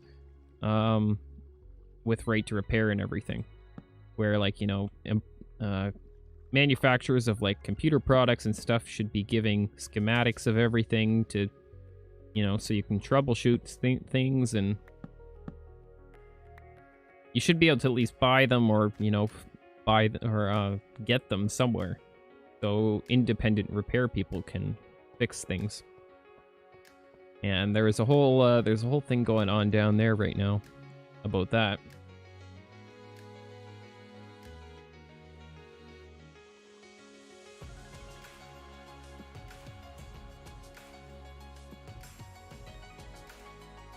with rate to repair and everything. Where, like, you know, manufacturers of like computer products and stuff should be giving schematics of everything to, you know, so you can troubleshoot things, and you should be able to at least buy them, or, you know, get them somewhere so independent repair people can fix things. And there's a whole thing going on down there right now about that.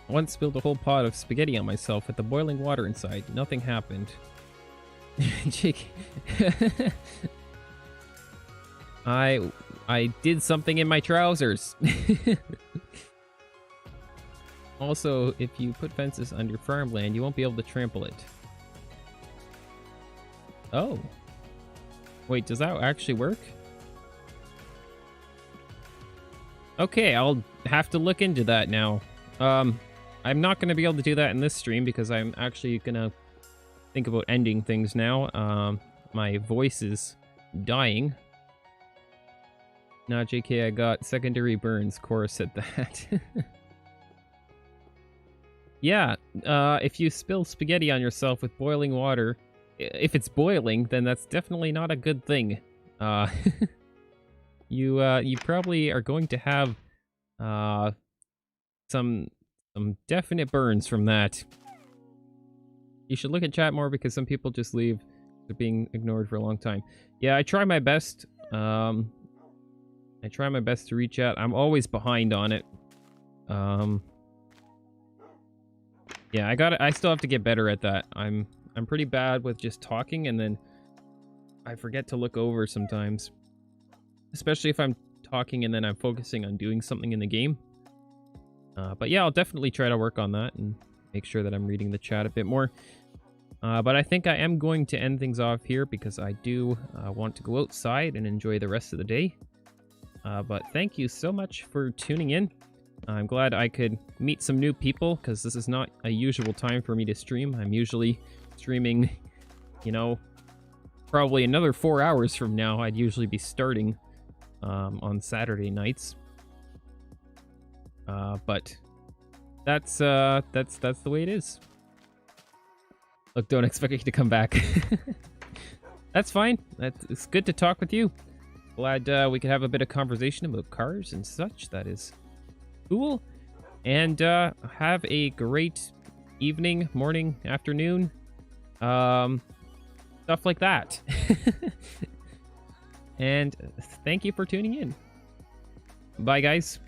I once spilled a whole pot of spaghetti on myself with the boiling water inside. Nothing happened. Jake. I did something in my trousers. Also, if you put fences under farmland, you won't be able to trample it. Oh. Wait, does that actually work? Okay, I'll have to look into that now. I'm not going to be able to do that in this stream because I'm actually going to think about ending things now. My voice is dying. Nah, JK, I got secondary burns. Cora said that. Yeah, if you spill spaghetti on yourself with boiling water, if it's boiling, then that's definitely not a good thing. You probably are going to have some definite burns from that. You should look at chat more because some people just leave. They're being ignored for a long time. Yeah, I try my best. I try my best to reach out. I'm always behind on it. Yeah, I still have to get better at that. I'm pretty bad with just talking, and then I forget to look over sometimes. Especially if I'm talking and then I'm focusing on doing something in the game. But yeah, I'll definitely try to work on that and make sure that I'm reading the chat a bit more. But I think I am going to end things off here because I do want to go outside and enjoy the rest of the day. But thank you so much for tuning in. I'm glad I could meet some new people because this is not a usual time for me to stream. I'm usually streaming, you know, probably another 4 hours from now. I'd usually be starting on Saturday nights. But that's the way it is. Look, don't expect me to come back. That's fine. It's good to talk with you. Glad we could have a bit of conversation about cars and such. That is cool. And have a great evening, morning, afternoon. Stuff like that. And thank you for tuning in. Bye, guys.